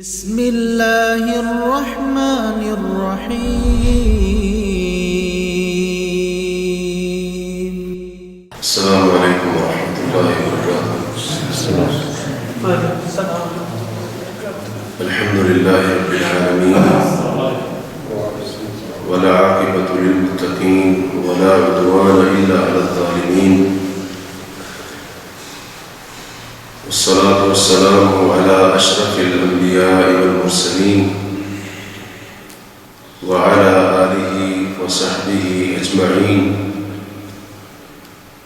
بسم اللہ الرحمن الرحیم۔ السلام علیکم ورحمۃ اللہ وبرکاتہ۔ الحمد للہ رب العالمین والعاقبۃ للمتقین ولا عدوان الا علی الظالمین، والصلاة والسلام على اشرف الانبیاء والمرسلین وعلى آلہ وصحبہ اجمعین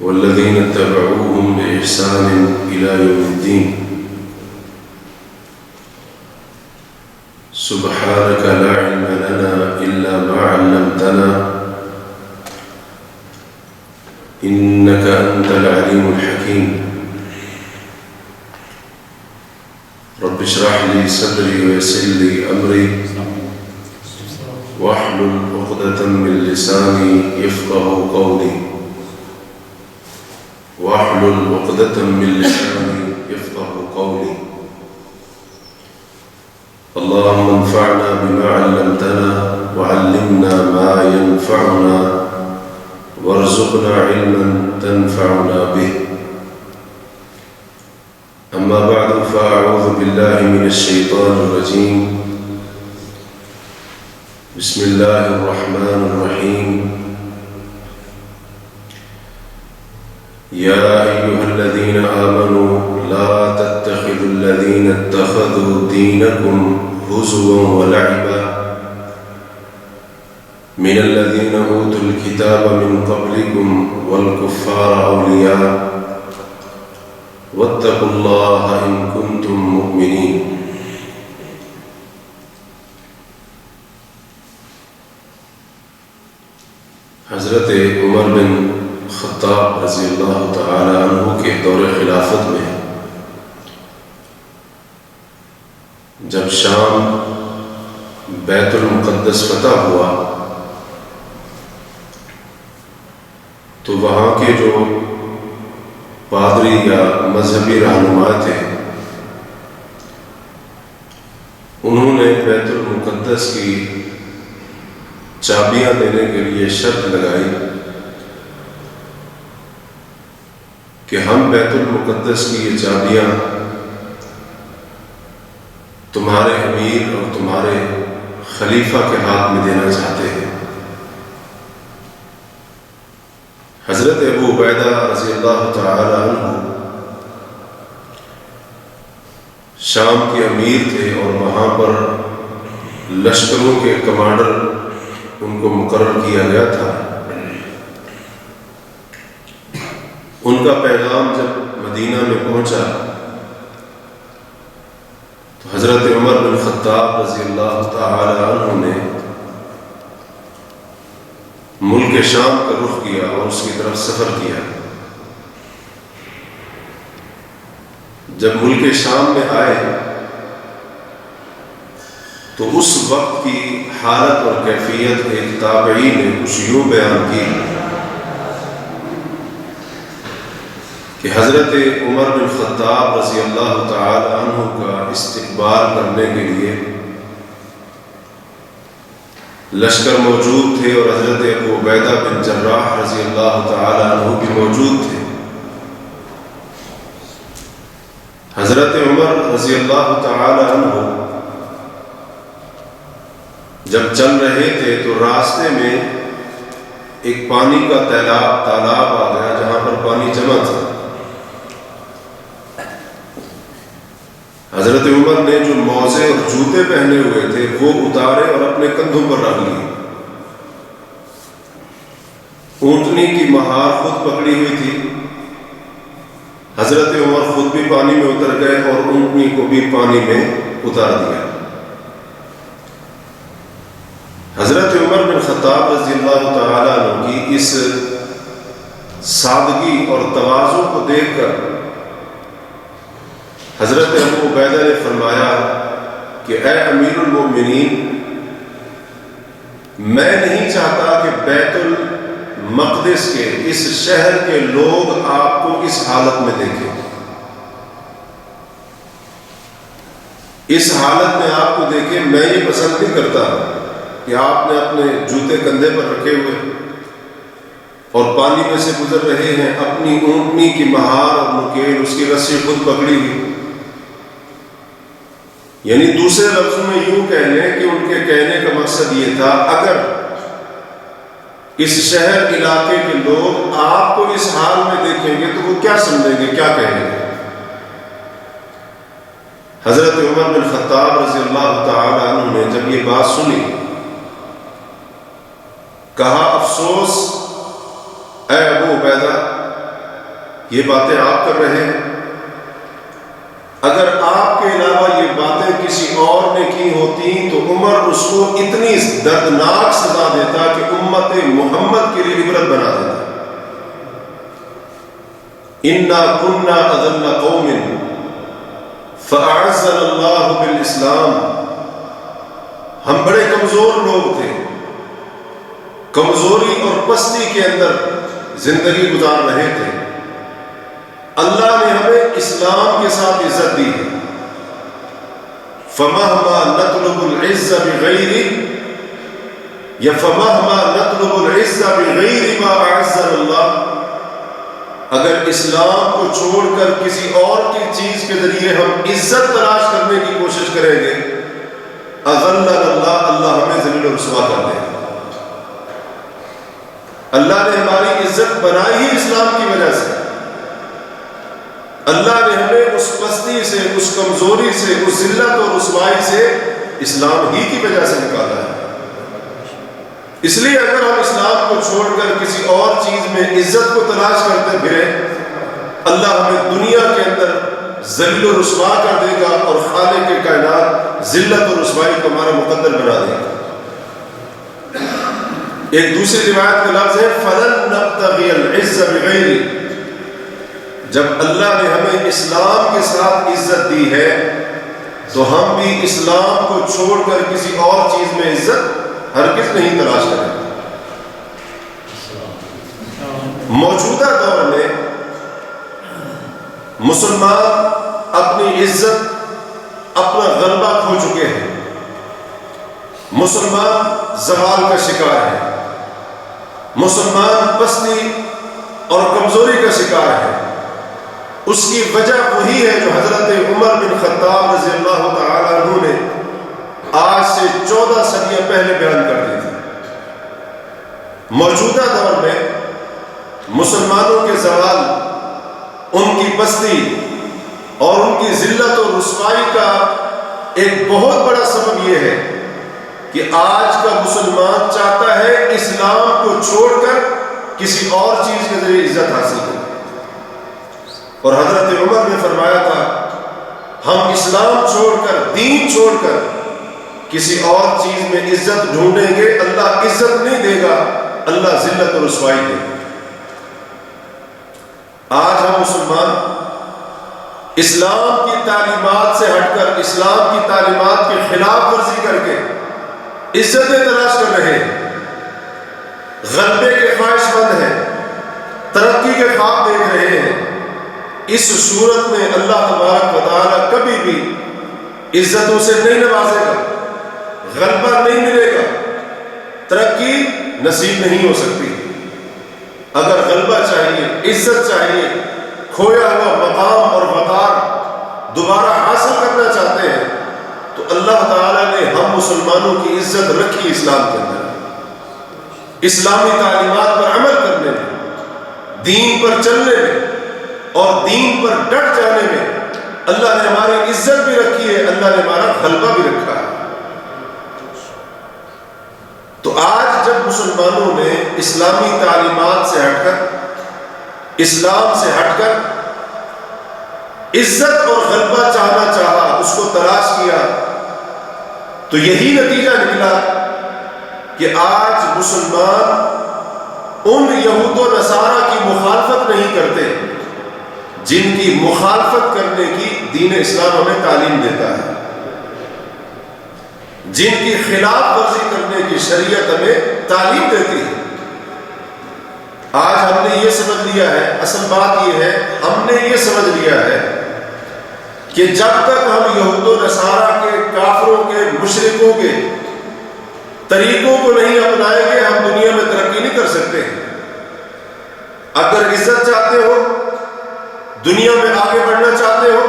والذین اتبعوهم بإحسان إلى يوم الدین۔ سبحانك لا علم لنا إلا ما علمتنا إنك أنت العليم الحكيم۔ رب اشرح لي صدري ويسر لي أمري واحلل عقدة من لساني يفقهوا قولي واحلل عقدة من لساني يفقهوا قولي۔ اللهم انفعنا بما علمتنا وعلمنا ما ينفعنا وارزقنا علما تنفعنا به۔ أما بعد فأعوذ بالله من الشيطان الرجيم، بسم الله الرحمن الرحيم۔ يا أيها الذين آمنوا لا تتخذوا الذين اتخذوا دينكم هزوا ولعبا من الذين أوتوا الكتاب من قبلكم والكفار أولياء واتقوا الله إن كنتم مؤمنين۔ حضرت عمر بن خطاب رضی اللہ تعالی عنہ کے دور خلافت میں جب شام بیت المقدس فتح ہوا تو وہاں کے جو پادری یا مذہبی رہنما تھے انہوں نے بیت المقدس کی چابیاں دینے کے لیے شرط لگائی کہ ہم بیت المقدس کی یہ چابیاں تمہارے امیر اور تمہارے خلیفہ کے ہاتھ میں دینا چاہتے ہیں۔ حضرت ابو عبیدہ رضی اللہ تعالی عنہ شام کے امیر تھے اور وہاں پر لشکروں کے کمانڈر ان کو مقرر کیا گیا تھا۔ ان کا پیغام جب مدینہ میں پہنچا تو حضرت عمر بن خطاب رضی اللہ تعالی عنہ نے ملک شام کا رخ کیا اور اس کی طرف سفر کیا۔ جب ملک شام میں آئے تو اس وقت کی حالت اور کیفیت ایک تابعی نے کچھ یوں بیان کی کہ حضرت عمر بن خطاب رضی اللہ تعالی عنہ کا استقبال کرنے کے لیے لشکر موجود تھے اور حضرت ابو عبیدہ بن جراح رضی اللہ تعالی عنہ بھی موجود تھے۔ حضرت عمر رضی اللہ تعالی عنہ جب چل رہے تھے تو راستے میں ایک پانی کا تالاب آ گیا جہاں پر پانی جمع تھا۔ حضرت عمر نے جو موزے اور جوتے پہنے ہوئے تھے وہ اتارے اور اپنے کندھوں پر رکھ لیے۔ اونٹنی کی مہار خود پکڑی ہوئی تھی۔ حضرت عمر خود بھی پانی میں اتر گئے اور اونٹنی کو بھی پانی میں اتار دیا۔ حضرت عمر بن خطاب رضی اللہ تعالی عنہ کی اس سادگی اور تواضع کو دیکھ کر حضرت ابو عبیدہ نے فرمایا کہ اے امیر المومنین، میں نہیں چاہتا کہ بیت المقدس کے اس شہر کے لوگ آپ کو اس حالت میں دیکھیں۔ اس حالت میں آپ کو دیکھیں، میں یہ پسند نہیں کرتا کہ آپ نے اپنے جوتے کندھے پر رکھے ہوئے اور پانی میں سے گزر رہے ہیں، اپنی اونٹنی کی مہار اور نکیل اس کی رسی خود پکڑی ہوئی. یعنی دوسرے لفظوں میں یوں کہہ لیں کہ ان کے کہنے کا مقصد یہ تھا، اگر اس شہر علاقے کے لوگ آپ کو اس حال میں دیکھیں گے تو وہ کیا سمجھیں گے، کیا کہیں گے. حضرت عمر بن خطاب رضی اللہ تعالی عنہ نے جب یہ بات سنی، کہا افسوس اے ابو عبیدہ، یہ باتیں آپ کر رہے ہیں. اگر آپ کے علاوہ یہ باتیں کسی اور نے کی ہوتی تو عمر اس کو اتنی دردناک سزا دیتا کہ امت محمد کے لیے عبرت بنا دیتا. انا کنا اذل قوم فاعزنا اللہ بالاسلام. ہم بڑے کمزور لوگ تھے، کمزوری اور پستی کے اندر زندگی گزار رہے تھے، اللہ نے ہمیں اسلام کے ساتھ عزت دی ہے. فمہما نطلب العز بغیر یا فمہما نطلب العز بغیر ما اعزنا اللہ، اگر اسلام کو چھوڑ کر کسی اور کی چیز کے ذریعے ہم عزت تلاش کرنے کی کوشش کریں گے، اذلنا اللہ، اللہ ہمیں ذلیل و رسوا کر دے گا. اللہ نے ہماری عزت بنائی ہی اسلام کی وجہ سے. اللہ نے ہمیں اس پستی سے، اس کمزوری سے، اس ذلت اور رسوائی سے اسلام ہی کی وجہ سے نکالا ہے. اس لیے اگر ہم اسلام کو چھوڑ کر کسی اور چیز میں عزت کو تلاش کرتے پھریں، اللہ ہمیں دنیا کے اندر ذلیل و رسوا کر دے گا اور خالق کے کائنات ذلت اور رسوائی کو ہمارا مقدر بنا دے گا. ایک دوسری روایت کا لفظ ہے فَلَن نَبْتَغِيَ الْعِزَّ بِغَيْرِ. جب اللہ نے ہمیں اسلام کے ساتھ عزت دی ہے تو ہم بھی اسلام کو چھوڑ کر کسی اور چیز میں عزت ہرگز نہیں تلاش کریں. موجودہ دور میں مسلمان اپنی عزت، اپنا غلبہ کھو چکے ہیں. مسلمان زوال کا شکار ہے، مسلمان پستی اور کمزوری کا شکار ہے. اس کی وجہ وہی ہے جو حضرت عمر بن خطاب رضی اللہ تعالی عنہ نے آج سے 14 صدیاں پہلے بیان کر دی تھی. موجودہ دور میں مسلمانوں کے زوال، ان کی پستی اور ان کی ذلت و رسوائی کا ایک بہت بڑا سبب یہ ہے کہ آج کا مسلمان چاہتا ہے اسلام کو چھوڑ کر کسی اور چیز کے ذریعے عزت حاصل کرے. اور حضرت عمر نے فرمایا تھا، ہم اسلام چھوڑ کر، دین چھوڑ کر کسی اور چیز میں عزت ڈھونڈیں گے، اللہ عزت نہیں دے گا، اللہ ذلت اور رسوائی دے گا. آج ہم مسلمان اسلام کی تعلیمات سے ہٹ کر، اسلام کی تعلیمات کی خلاف ورزی کر کے عزتیں تلاش کر رہے ہیں، غلبے کے خواہش مند ہیں، ترقی کے خواب دیکھ رہے ہیں. اس صورت میں اللہ تبارک و تعالیٰ کبھی بھی عزتوں سے نہیں نوازے گا، غلبہ نہیں ملے گا، ترقی نصیب نہیں ہو سکتی. اگر غلبہ چاہیے، عزت چاہیے، کھویا ہوا مقام اور وقار دوبارہ حاصل کرنا چاہتے ہیں تو اللہ تعالیٰ نے ہم مسلمانوں کی عزت رکھی اسلام کے اندر. اسلامی تعلیمات پر عمل کرنے میں، دین پر چلنے میں اور دین پر ڈٹ جانے میں اللہ نے ہماری عزت بھی رکھی ہے، اللہ نے ہمارا غلبہ بھی رکھا ہے. تو آج جب مسلمانوں نے اسلامی تعلیمات سے ہٹ کر، اسلام سے ہٹ کر عزت اور غلبہ چاہنا چاہا، اس کو تلاش کیا، تو یہی نتیجہ نکلا کہ آج مسلمان ان یہود و نصارہ کی مخالفت نہیں کرتے جن کی مخالفت کرنے کی دین اسلام ہمیں تعلیم دیتا ہے، جن کی خلاف ورزی کرنے کی شریعت ہمیں تعلیم دیتی ہے. آج ہم نے یہ سمجھ لیا ہے، اصل بات یہ ہے، ہم نے یہ سمجھ لیا ہے کہ جب تک ہم یہود و نصارہ کے کافروں کے مشرکوں کے طریقوں کو نہیں اپنائیں گے ہم دنیا میں ترقی نہیں کر سکتے. اگر عزت چاہتے ہو، دنیا میں آگے بڑھنا چاہتے ہو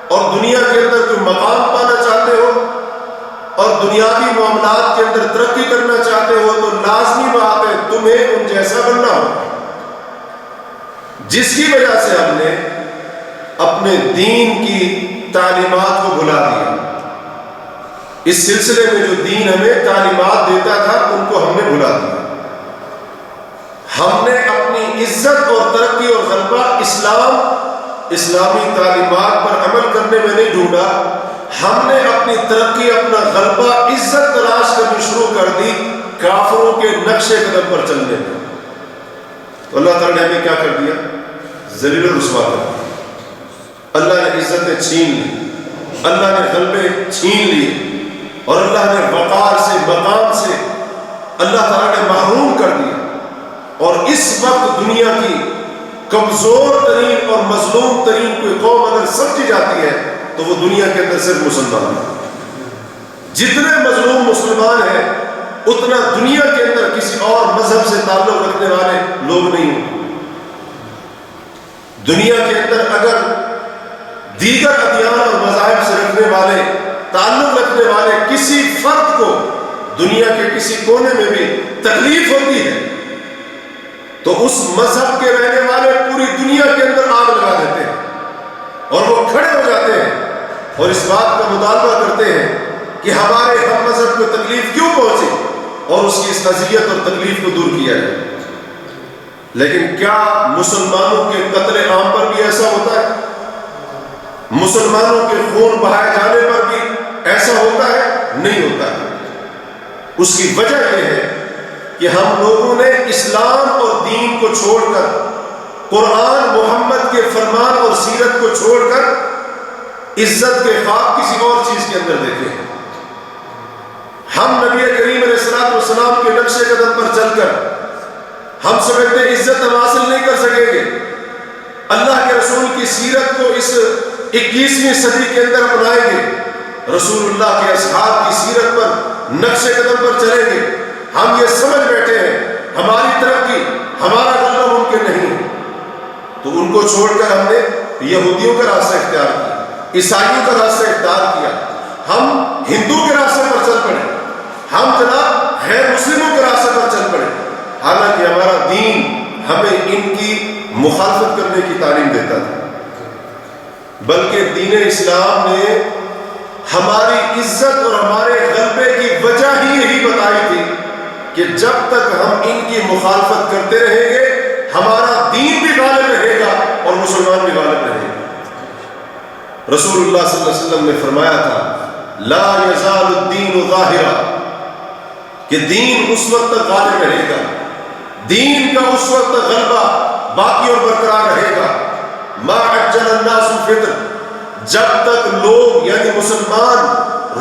اور دنیا کے اندر کوئی مقام پانا چاہتے ہو اور دنیاوی معاملات کے اندر ترقی کرنا چاہتے ہو تو لازمی بات ہے تمہیں ان جیسا بننا ہوگا. جس کی وجہ سے ہم نے اپنے دین کی تعلیمات کو بھلا دیا. اس سلسلے میں جو دین ہمیں تعلیمات دیتا تھا ان کو ہم نے بھلا دیا. ہم نے اپنی عزت اور ترقی اور غلبہ اسلامی تعلیمات پر عمل کرنے میں نہیں ڈھونڈا. ہم نے اپنی ترقی، اپنا غلبہ، عزت تلاش کرنی شروع کر دی کافروں کے نقش قدم پر چلنے میں. تو اللہ تعالیٰ نے ہمیں کیا کر دیا؟ ذلیل و رسوا کر دیا. اللہ نے عزتیں چھین لی، اللہ نے غلبے چھین لیے اور اللہ نے وقار سے، مقام سے اللہ تعالیٰ نے محروم کر دیا. اور اس وقت دنیا کی کمزور ترین اور مظلوم ترین کوئی قوم اگر سمجھی جاتی ہے تو وہ دنیا کے اندر صرف مسلمان ہیں. جتنے مظلوم مسلمان ہیں اتنا دنیا کے اندر کسی اور مذہب سے تعلق رکھنے والے لوگ نہیں ہیں. دنیا کے اندر اگر دیگر ادیان اور مذاہب سے رکھنے والے، تعلق رکھنے والے کسی فرد کو دنیا کے کسی کونے میں بھی تکلیف ہوتی ہے تو اس مذہب کے رہنے والے پوری دنیا کے اندر آگ لگا دیتے ہیں اور وہ کھڑے ہو جاتے ہیں اور اس بات کا مطالبہ کرتے ہیں کہ ہمارے ہم مذہب کو تکلیف کیوں پہنچی اور اس کی اس اذیت اور تکلیف کو دور کیا جائے. لیکن کیا مسلمانوں کے قتل عام پر بھی ایسا ہوتا ہے؟ مسلمانوں کے خون بہائے جانے پر بھی ایسا ہوتا ہے؟ نہیں ہوتا ہے. اس کی وجہ یہ ہے کہ ہم لوگوں نے اسلام اور دین کو چھوڑ کر، قرآن محمد کے فرمان اور سیرت کو چھوڑ کر عزت کے خواب کسی اور چیز کے اندر دیکھے ہیں. ہم نبی کریم علیہ السلام کے نقش قدم پر چل کر ہم سمجھتے ہیں عزت ہم حاصل نہیں کر سکیں گے. اللہ کے رسول کی سیرت کو اس 21ویں صدی کے اندر اپنائیں گے، رسول اللہ کے اصحاب کی سیرت پر نقش قدم پر چلیں گے. ہم یہ سمجھ بیٹھے ہیں ہماری ترقی، ہمارا غلبہ ممکن نہیں. تو ان کو چھوڑ کر ہم نے یہودیوں کا راستہ اختیار کیا، عیسائیوں کا راستہ اختیار کیا. ہم ہندو کے راستے پر چل پڑے، ہم جناب غیر مسلموں کے راستے پر چل پڑے. حالانکہ ہمارا دین ہمیں ان کی مخالفت کرنے کی تعلیم دیتا تھا. بلکہ دین اسلام نے ہماری عزت اور ہمارے غلبے کی وجہ ہی یہی بتائی تھی کہ جب تک ہم ان کی مخالفت کرتے رہیں گے ہمارا دین بھی غالب رہے گا اور مسلمان بھی غالب رہے گا. رسول اللہ صلی اللہ علیہ وسلم نے فرمایا تھا لا یزال الدین ظاہرا، کہ دین اس وقت تک غالب رہے گا، دین کا اس وقت تک غلبہ باقی اور برقرار رہے گا ما عجل الناس الفطر، جب تک لوگ یعنی مسلمان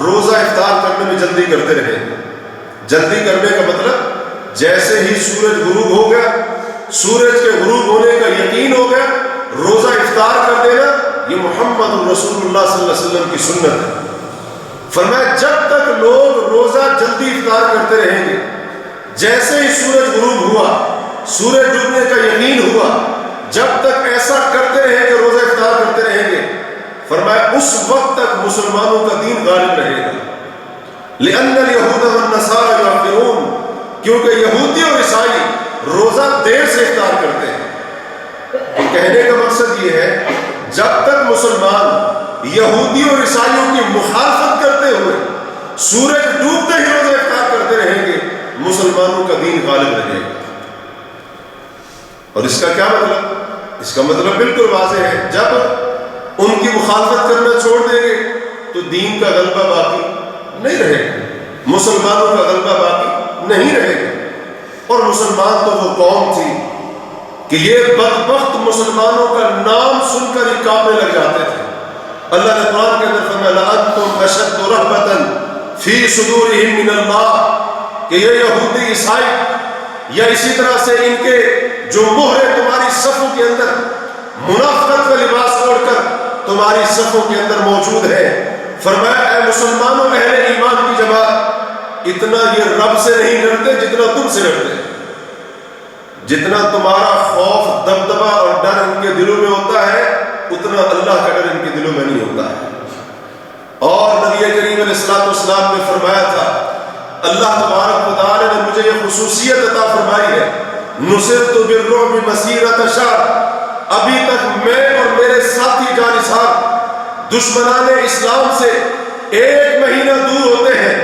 روزہ افطار کرنے میں جلدی کرتے رہے. جلدی کرنے کا مطلب جیسے ہی سورج غروب ہو گیا، سورج کے غروب ہونے کا یقین ہو گیا، روزہ افطار کر دینا. یہ محمد رسول اللہ صلی اللہ علیہ وسلم کی سنت ہے. فرمایا جب تک لوگ روزہ جلدی افطار کرتے رہیں گے، جیسے ہی سورج غروب ہوا، سورج ڈوبنے کا یقین ہوا، جب تک ایسا کرتے رہیں گے، روزہ افطار کرتے رہیں گے، فرمایا اس وقت تک مسلمانوں کا دین غالب رہے گا. لأن اليهود والنصارى يؤخرون، کیونکہ یہودی اور عیسائی روزہ دیر سے افطار کرتے ہیں. کہنے کا مقصد یہ ہے جب تک مسلمان یہودی اور عیسائیوں کی مخالفت کرتے ہوئے سورج ڈوبتے ہی روزہ افطار کرتے رہیں گے مسلمانوں کا دین غالب رہے گا. اور اس کا کیا مطلب؟ اس کا مطلب بالکل واضح ہے، جب ان کی مخالفت کرنا چھوڑ دیں گے تو دین کا غلبہ باقی نہیں رہے گا، مسلمانوں کا غلبہ باقی نہیں رہے گا. اور مسلمان تو وہ قوم تھی کہ یہ بدبخت مسلمانوں کا نام سن کر ہی کانپنے لگ جاتے تھے. اللہ نے قرآن کے اندر فرمایا لَأَنْتُمْ أَشَدُّ رَهْبَةً فِي صُدُورِهِمْ مِنَ اللَّهِ، کہ یہ یہودی عیسائی یا اسی طرح سے ان کے جو مہرے تمہاری صفوں کے اندر منافقت کا لباس اوڑھ کر تمہاری صفوں کے اندر موجود ہے۔ فرمایا اے مسلمانوں اہل ایمان کی جماعت، اتنا یہ رب سے نہیں ڈرتے جتنا تم سے ڈرتے ہیں۔ جتنا تمہارا خوف، دبدبا اور ڈر ان کے دلوں میں ہوتا ہے، اتنا اللہ کا ڈر ان کے دلوں میں نہیں ہوتا ہے۔ اور نبی کریم علیہ الصلوۃ والسلام نے فرمایا تھا، اللہ تبارک و تعالی نے مجھے یہ خصوصیت عطا فرمائی ہے، نصرت بالرعب مسیرۃ شہر، ابھی تک میں اور میرے ساتھی جانثار دشمنان اسلام سے 1 مہینہ دور ہوتے ہیں،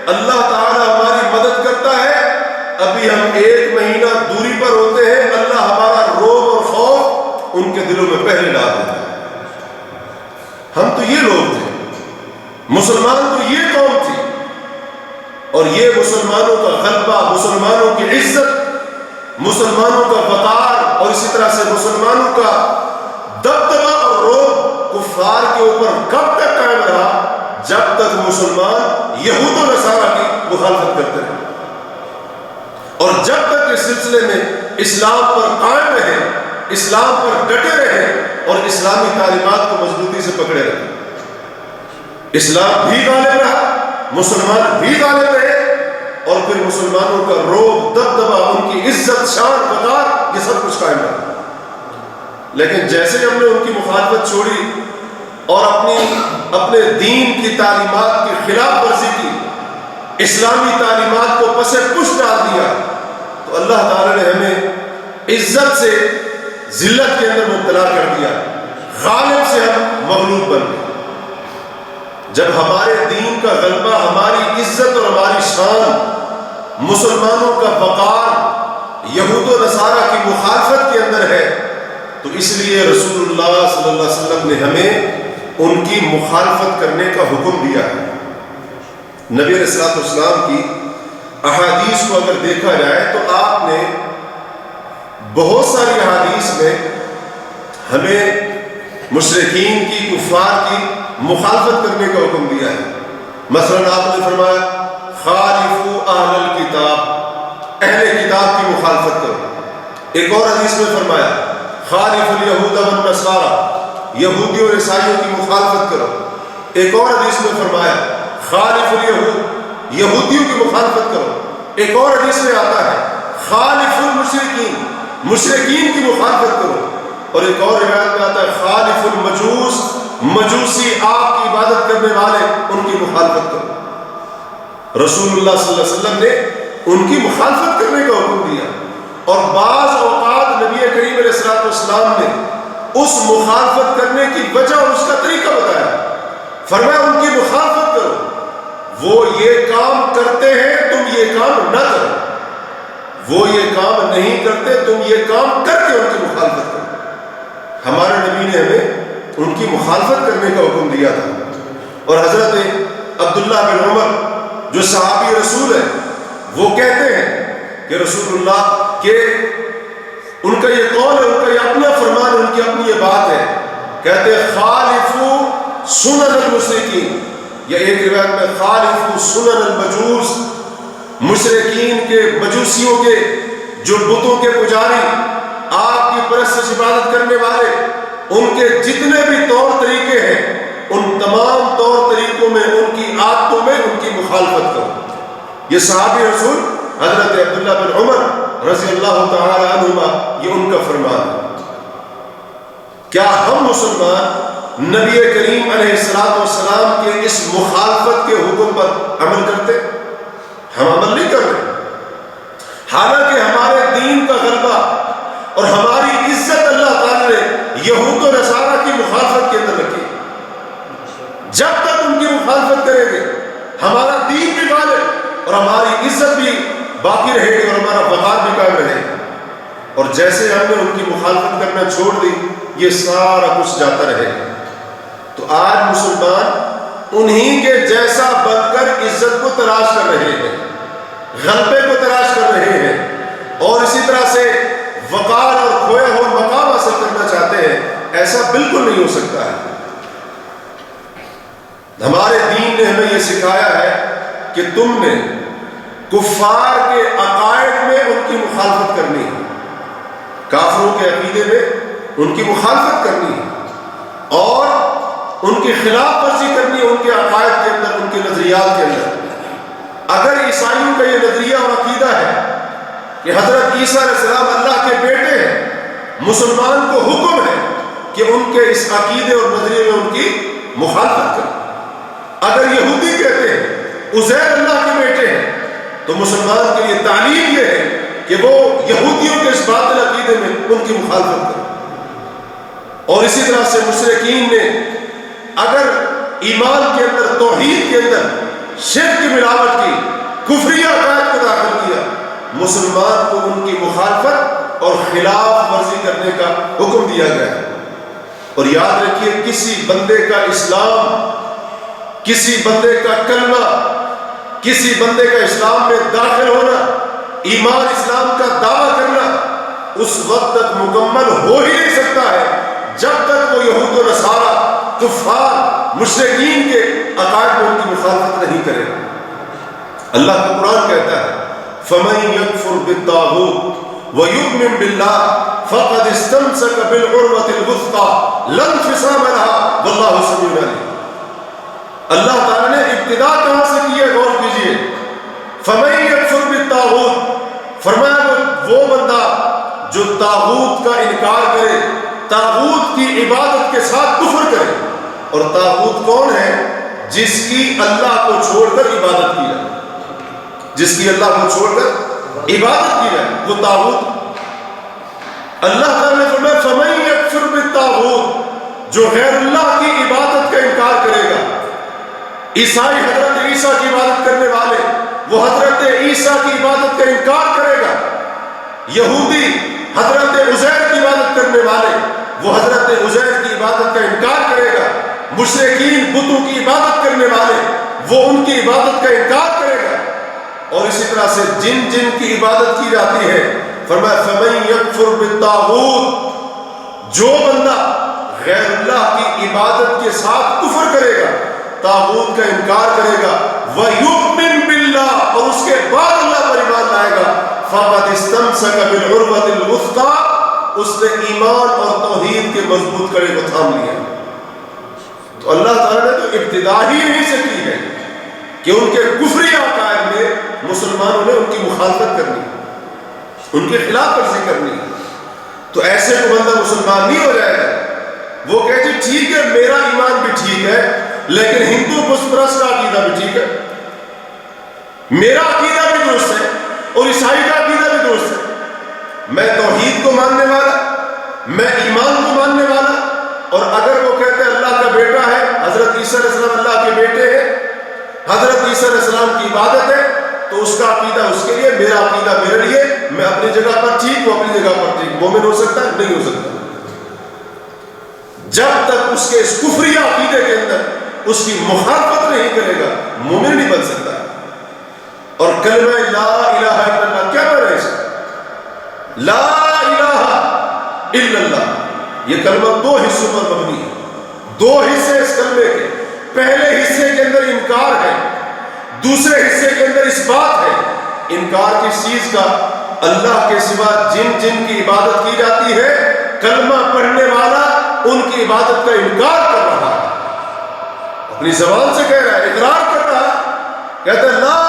اللہ تعالی ہماری مدد کرتا ہے، ابھی ہم 1 مہینہ دوری پر ہوتے ہیں، اللہ ہمارا رعب اور خوف ان کے دلوں میں پہلے ڈال دیتا ہے۔ ہم تو یہ لوگ تھے، مسلمان تو یہ قوم تھی، اور یہ مسلمانوں کا غلبہ، مسلمانوں کی عزت، مسلمانوں کا وقار، اور اسی طرح سے مسلمانوں کا دبدبا اور رعب کفار کے اوپر کب تک قائم رہا؟ جب تک مسلمان یہود و نصارہ کی مخالفت کرتے رہے، اور جب تک اس سلسلے میں اسلام پر قائم رہے، اسلام پر ڈٹے رہے اور اسلامی تعلیمات کو مضبوطی سے پکڑے رہے، اسلام بھی غالب رہا، مسلمان بھی غالب رہے، اور پھر مسلمانوں کا رعب، دبدبا، ان کی عزت، شان، وقار، یہ سب کچھ قائم رہا۔ لیکن جیسے ہم نے ان کی مخالفت چھوڑی اور اپنے دین کی تعلیمات کی خلاف ورزی کی، اسلامی تعلیمات کو پس پش ڈال دیا، تو اللہ تعالی نے ہمیں عزت سے ذلت کے اندر مبتلا کر دیا، غالب سے ہم مغلوب بن گئے۔ جب ہمارے دین کا غلبہ، ہماری عزت اور ہماری شان، مسلمانوں کا وقار یہود و نصارہ کی مخالفت کے اندر ہے، تو اس لیے رسول اللہ صلی اللہ علیہ وسلم نے ہمیں ان کی مخالفت کرنے کا حکم دیا ہے۔ نبی علیہ الصلوۃ والسلام کی احادیث کو اگر دیکھا جائے تو آپ نے بہت ساری احادیث میں ہمیں مشرکین کی، کفار کی مخالفت کرنے کا حکم دیا ہے۔ مثلا آپ نے فرمایا خالفوا اہل الکتاب، اہل کتاب کی مخالفت کرو۔ ایک اور حدیث میں فرمایا خالفوا الیہود والنصارى، یہودیوں اور عیسائیوں کی مخالفت کرو۔ ایک اور حدیث میں فرمایا خالفوا الیہود، یہودیوں کی مخالفت کرو۔ ایک اور حدیث میں آتا ہے خالفوا المشرکین، مشرکین کی مخالفت کرو۔ اور ایک اور روایت میں آتا ہے خالفوا المجوس، مجوسی آگ کی عبادت کرنے والے، ان کی مخالفت کرو۔ رسول اللہ صلی اللہ علیہ وسلم نے ان کی مخالفت کرنے کا حکم دیا، اور بعض اوقات نبی کریم علیہ الصلوۃ والسلام نے اس مخالفت کرنے کی وجہ اور اس کا طریقہ بتایا۔ فرمایا ان کی مخالفت کرو، وہ یہ کام کرتے ہیں تم یہ کام نہ کرو، وہ یہ کام نہیں کرتے تم یہ کام کر کے ان کی مخالفت کرو۔ ہمارے نبی نے ہمیں ان کی مخالفت کرنے کا حکم دیا تھا۔ اور حضرت عبداللہ بن عمر جو صحابی رسول ہے، وہ کہتے ہیں کہ رسول اللہ کے ان کا یہ قول ہے، ان کا یہ اپنا فرمان، ان کی اپنی یہ بات ہے، کہتے ہیں خالفوا سنن المشرکین، یا ایک روایت میں خالفوا سنن المجوس، مشرکین کے، مجوسیوں کے، جو بتوں کے پجاری، آگ کی پرستش عبادت کرنے والے، ان کے جتنے بھی طور طریقے ہیں، ان تمام طور طریقوں میں، ان کی عادتوں میں ان کی مخالفت کرو۔ یہ صحابی رسول حضرت عبداللہ بن عمر رضی اللہ تعالی عنہما، یہ ان کا فرمان ہے۔ کیا ہم مسلمان نبی کریم علیہ الصلوۃ والسلام کے اس مخالفت کے حکم پر عمل کرتے؟ ہم عمل نہیں کر رہے، حالانکہ ہمارے دین کا غلبہ اور ہماری عزت اللہ تعالی نے یہود و نصارہ کی مخالفت کے اندر رکھی۔ جب تک ان کی مخالفت کریں گے ہمارا دین بھی غالب اور ہماری عزت بھی باقی رہے گی اور ہمارا وقار بھی قائم رہے گا۔ اور جیسے ہم نے ان کی مخالفت کرنا چھوڑ دی، یہ سارا کچھ جاتا رہے گا۔ تو آج مسلمان انہی کے جیسا بن کر عزت کو تلاش کر رہے ہیں، غلبے کو تلاش کر رہے ہیں، اور اسی طرح سے وقار اور کھویا ہوا مقام حاصل کرنا چاہتے ہیں۔ ایسا بالکل نہیں ہو سکتا ہے۔ ہمارے دین نے ہمیں یہ سکھایا ہے کہ تم نے کفار کے عقائد میں ان کی مخالفت کرنی ہے، کافروں کے عقیدے میں ان کی مخالفت کرنی ہے، اور ان کی خلاف ورزی کرنی ہے ان کے عقائد کے اندر، ان کے نظریات کے اندر۔ اگر عیسائیوں کا یہ نظریہ اور عقیدہ ہے کہ حضرت عیسیٰ علیہ السلام اللہ کے بیٹے ہیں، مسلمان کو حکم ہے کہ ان کے اس عقیدے اور نظریے میں ان کی مخالفت کریں۔ اگر یہودی کہتے ہیں عزیر اللہ کے بیٹے ہیں تو مسلمان کے لیے تعلیم یہ ہے کہ وہ یہودیوں کے اس باطل عقیدے میں ان کی مخالفت کریں۔ اور اسی طرح سے مشرکین نے اگر ایمان کے اندر، توحید کے اندر شرک کی ملاوٹ کی، کفری عقائد کو داخل کیا، مسلمان کو ان کی مخالفت اور خلاف ورزی کرنے کا حکم دیا گیا ہے۔ اور یاد رکھیے کسی بندے کا اسلام، کسی بندے کا کلمہ، کسی بندے کا اسلام میں داخل ہونا، ایمان اسلام کا دعویٰ کرنا اس وقت تک مکمل ہو ہی نہیں سکتا ہے جب تک وہ یہود و نصارہ، کفار، مشرکین کے عقائد میں ان کی مخالفت نہیں کرے۔ اللہ کا قرآن کہتا ہے فَمَن يَكْفُرْ بِالطَّاغُوتِ وَيُؤْمِن بِاللَّهِ فَقَدِ اسْتَمْسَكَ بِالْعُرْوَةِ الْوُثْقَىٰ لَا انفصام لَهَا وَاللَّهُ سَمِيعٌ عَلِيمٌ۔ اللہ تعالیٰ نے ابتدا کہاں سے کی ہے، غور کیجئے۔ فَمَن يَكْفُرْ بِالطَّاغُوتِ، فرمایا وہ بندہ جو طاغوت کا انکار کرے، طاغوت کی عبادت کے ساتھ کفر کرے۔ اور طاغوت کون ہے؟ جس کی اللہ کو چھوڑ کر عبادت کی جائے، جس کی اللہ کو چھوڑ کر عبادت کی جائے، وہ طاغوت۔ اللہ تعالیٰ نے فرمایا فَمَن يَكْفُرْ بِالطَّاغُوتِ، جو غیر اللہ کی عبادت کا انکار کرے گا۔ عیسائی حضرت عیسیٰ کی عبادت کرنے والے وہ حضرت عیسیٰ کی عبادت کا انکار کرے گا۔ یہودی حضرت عزیر کی عبادت کرنے والے وہ حضرت عزیر کی عبادت کا انکار کرے گا۔ مشرکین بتوں کی عبادت کرنے والے وہ ان کی عبادت کا انکار کرے گا۔ اور اسی طرح سے جن جن کی عبادت کی جاتی ہے، فرمایا فَمَن يَكْفُرْ بِالطَّاغُوتِ، جو بندہ غیر اللہ کی عبادت کے ساتھ کفر کرے گا، طاغوت کا انکار کرے گا، وَيُؤْمِن بِاللَّهِ، اور اس کے بعد اللہ پر ایمان لائے گا، فَقَدِ اسْتَمْسَكَ بِالْعُرْوَةِ الْوُثْقَىٰ، اس نے ایمان اور توحید کے مضبوط کڑے کو تھام لیا۔ تو اللہ تعالیٰ نے تو ابتدا ہی یہیں سے کی ہے کہ ان کے کفری عقائد میں مسلمانوں نے ان کی مخالفت کرنی، ان کے خلاف ورزی کرنی۔ تو ایسے کو بندہ مسلمان نہیں ہو جائے گا۔ وہ کہتے ٹھیک ہے میرا ایمان بھی ٹھیک ہے لیکن ہندو بت پرست کا عقیدہ بھی ٹھیک ہے، میرا عقیدہ بھی درست ہے اور عیسائی کا عقیدہ بھی درست ہے، میں توحید کو ماننے والا، میں ایمان کو ماننے والا۔ اور اگر وہ کہتے ہیں اللہ کا بیٹا ہے، حضرت عیسیٰ علیہ السلام اللہ کے بیٹے ہیں، حضرت عیسیٰ علیہ السلام کی عبادت ہے، تو اس کا عقیدہ اس کے لیے، میرا عقیدہ میرے لیے، میں اپنی جگہ پر ٹھیک، وہ اپنی جگہ پر ٹھیک۔ مومن ہو سکتا ہے؟ نہیں ہو سکتا جب تک اس کے اس کفری عقیدے کے اندر اس کی مخالفت نہیں کرے گا، مومن نہیں بن سکتا۔ اور کلمہ لا الہ الا اللہ کیا معنی ہے اس کا؟ لا الہ الا اللہ، یہ کلمہ دو حصوں پر مبنی ہے، دو حصے اس کلمے کے۔ پہلے حصے کے اندر انکار ہے، دوسرے حصے کے اندر اس بات ہے۔ انکار کس چیز کا؟ اللہ کے سوا جن جن کی عبادت کی جاتی ہے، کلمہ پڑھنے والا ان کی عبادت کا انکار کر رہا ہے، اپنی زبان سے کہہ رہا ہے، اقرار کر رہا ہے، کہتا ہے لا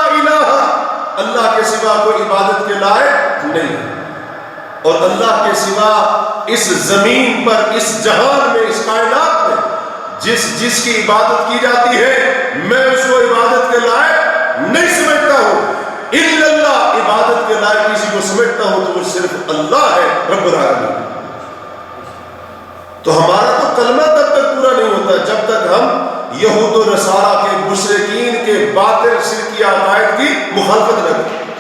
الہ، اللہ کے سوا کوئی عبادت کے لائق نہیں، اور اللہ کے سوا اس زمین پر، اس جہان میں، اس کائنات میں جس کی عبادت کی جاتی ہے، میں اس کو عبادت کے لائق نہیں سمجھتا ہوں۔ الا اللہ، عبادت کے لائق کسی کو سمجھتا ہوں تو وہ صرف اللہ ہے رب العالمین۔ تو ہمارا تو کلمہ تب تک پورا نہیں ہوتا جب تک ہم یہود و نصارہ کے، مشرکین کے باطل شرکی عقائد کی مخالفت نہ کریں۔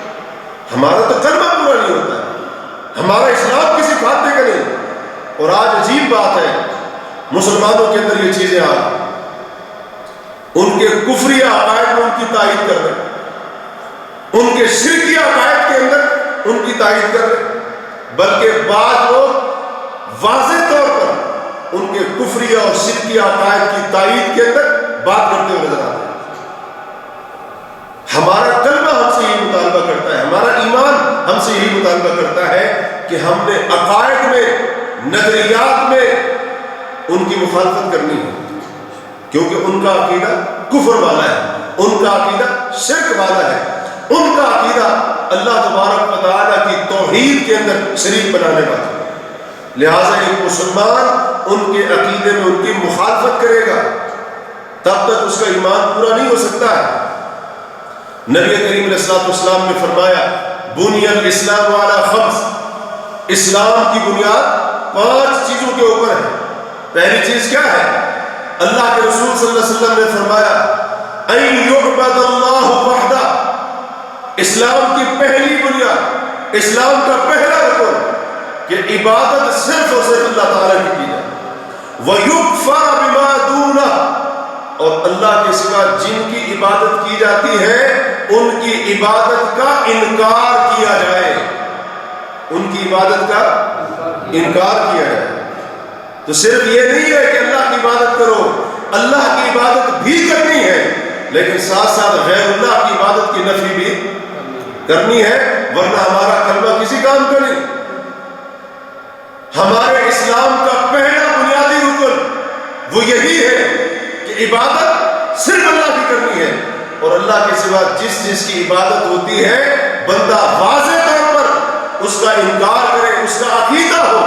ہمارا تو کلمہ پورا نہیں ہوتا ہے، ہمارا اسلام کسی کھاتے کا نہیں۔ اور آج عجیب بات ہے، مسلمانوں کے اندر یہ چیزیں آ رہی، ان کے کفری عقائد میں ان کی تائید کر رہے، ان کے شرکی عقائد کے اندر ان کی تائید کر رہے، بلکہ بعض لوگ واضح طور پر ان کے کفری اور شرکی عقائد کی تائید کے اندر بات کرتے ہوئے نظر آتے ہیں۔ ہمارا کلمہ ہم سے یہی مطالبہ کرتا ہے، ہمارا ایمان ہم سے یہی مطالبہ کرتا ہے کہ ہم نے عقائد میں، نظریات میں ان کی مخالفت کرنی ہے، کیونکہ ان کا عقیدہ کفر والا ہے، ان کا عقیدہ شرک والا ہے، ان کا عقیدہ اللہ تبارک و تعالیٰ کی توحید کے اندر شریک بنانے والا ہے۔ لہٰذا ایک مسلمان ان کے عقیدے میں ان کی مخالفت کرے گا تب تک اس کا ایمان پورا نہیں ہو سکتا ہے۔ نبی کریم علیہ الصلوۃ والسلام نے فرمایا بنی الاسلام علی خمس، اسلام کی بنیاد 5 چیزوں کے اوپر ہے۔ پہلی چیز کیا ہے؟ اللہ کے رسول صلی اللہ علیہ وسلم نے فرمایا ان یعبد اللہ وحدہ، اسلام کی پہلی بنیاد، اسلام کا پہلا رکن کہ عبادت صرف اور صرف اللہ تعالیٰ کی کی جائے، وَيُكْفَرَ بِمَا دُونَهُ، اور اللہ کے سوا جن کی عبادت کی جاتی ہے ان کی عبادت کا انکار کیا جائے، ان کی عبادت کا انکار کیا جائے۔ تو صرف یہ نہیں ہے کہ اللہ کی عبادت کرو، اللہ کی عبادت بھی کرنی ہے، لیکن ساتھ ساتھ غیر اللہ کی عبادت کی نفی بھی کرنی ہے، ورنہ ہمارا کلمہ کسی کام کا نہیں۔ ہمارے اسلام کا پہلا بنیادی رکن وہ یہی ہے کہ عبادت صرف اللہ کی کرنی ہے، اور اللہ کے سوا جس کی عبادت ہوتی ہے بندہ واضح طور پر اس کا انکار کرے، اس کا عقیدہ ہو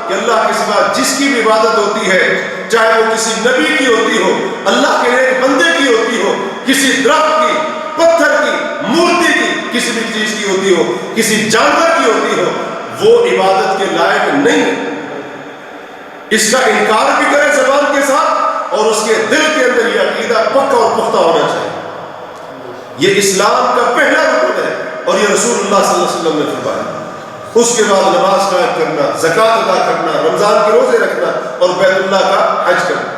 کہ اللہ کے سوا جس کی بھی عبادت ہوتی ہے، چاہے وہ کسی نبی کی ہوتی ہو، اللہ کے ایک بندے کی ہوتی ہو، کسی درخت کی، پتھر کی، مورتی کی، کسی بھی چیز کی ہوتی ہو، کسی جانور کی ہوتی ہو، وہ عبادت کے لائق نہیں۔ اس کا انکار بھی کرے زبان کے ساتھ، اور اس کے دل کے اندر یہ عقیدہ پکا اور پختہ ہونا چاہیے۔ یہ اسلام کا پہلا رکن ہے، اور یہ رسول اللہ صلی اللہ علیہ وسلم نے فرمایا۔ اس کے بعد نماز قائم کرنا، زکوٰۃ ادا کرنا، رمضان کے روزے رکھنا، اور بیت اللہ کا حج کرنا۔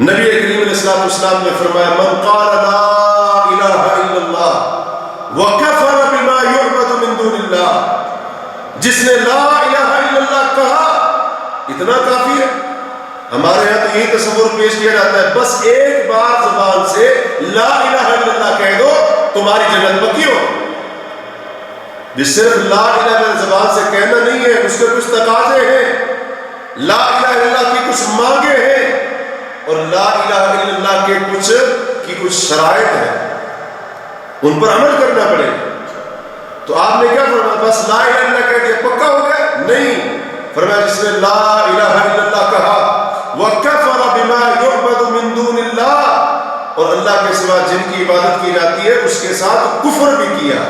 نبی کریم علیہ الصلوۃ والسلام نے فرمایا من قال لا الہ الا اللہ وکفر بما یعبد من دون اللہ، جس نے لا الہ الا اللہ کہا اتنا کافی ہے۔ ہمارے یہاں تو یہی تصور پیش کیا جاتا ہے بس ایک بار زبان سے لا الہ الا اللہ کہہ دو تمہاری جنت پکی ہو۔ جس صرف لا الہ الا اللہ زبان سے کہنا نہیں ہے، اس کے کچھ تقاضے ہیں، لا الہ الا اللہ کی کچھ مانگیں ہیں، اور لا الہ الا اللہ کے کچھ شرائط ہیں، ان پر عمل کرنا پڑے۔ تو آپ نے کیا فرمایا بس لا الہ الا اللہ کہہ دیا پکا ہو گیا؟ نہیں، فرمایا جس نے لا الہ الا اللہ کہا وَكَفَرَ بِمَا يُعْبَدُ مِن دُونِ اللَّهِ، اور اللہ کے سوا جن کی عبادت کی جاتی ہے اس کے ساتھ کفر بھی کیا،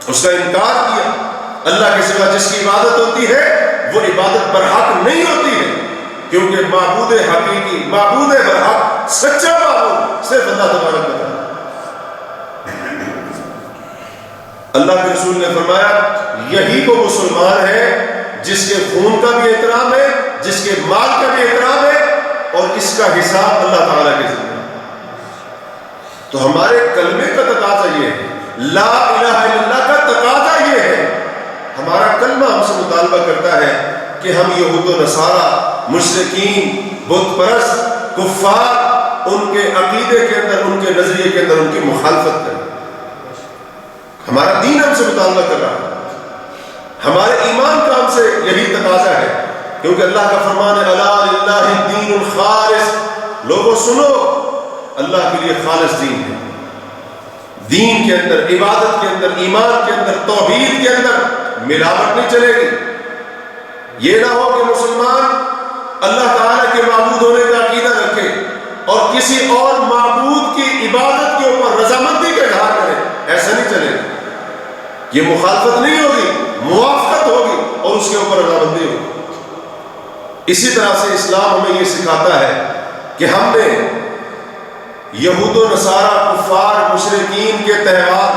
اس کا انکار کیا۔ اللہ کے سوا جس کی عبادت ہوتی ہے وہ عبادت برحق نہیں ہوتی ہے، کیونکہ معبود حقیقی، معبود برحق، سچا معبود صرف اللہ تبارک و تعالیٰ۔ اللہ کے رسول نے فرمایا یہی وہ مسلمان ہے جس کے خون کا بھی احترام ہے، جس کے مال کا بھی احترام ہے، اور اس کا حساب اللہ تعالیٰ کے ذمہ۔ تو ہمارے کلمے کا تقاضا یہ ہے، لا الہ الا اللہ کا تقاضا یہ ہے، ہمارا کلمہ ہم سے مطالبہ کرتا ہے کہ ہم یہود و نصارہ، مشرکین، بت پرست، کفار، ان کے عقیدے کے اندر، ان کے نظریے کے اندر ان کی مخالفت کریں۔ ہمارا دین ہم سے مطالبہ کر رہا ہے، ہمارے ایمان کا ہم سے یہی تقاضا ہے، کیونکہ اللہ کا فرمان ہے الا للہ الدین الخالص، لوگوں سنو اللہ کے لیے خالص دین ہے۔ دین کے اندر، عبادت کے اندر، ایمان کے اندر، توحید کے اندر ملاوٹ نہیں چلے گی۔ یہ نہ ہو کہ مسلمان اللہ تعالیٰ کے معبود ہونے کا عقیدہ رکھے اور کسی اور معبود کی عبادت کے اوپر رضامندی کا اظہار کرے، ایسا نہیں چلے گا۔ یہ مخالفت نہیں ہوگی، موافقت ہوگی، اور اس کے اوپر رضامندی ہوگی۔ اسی طرح سے اسلام ہمیں یہ سکھاتا ہے کہ ہم نے یہود و نصارہ، کفار، مشرکین کے تہوار،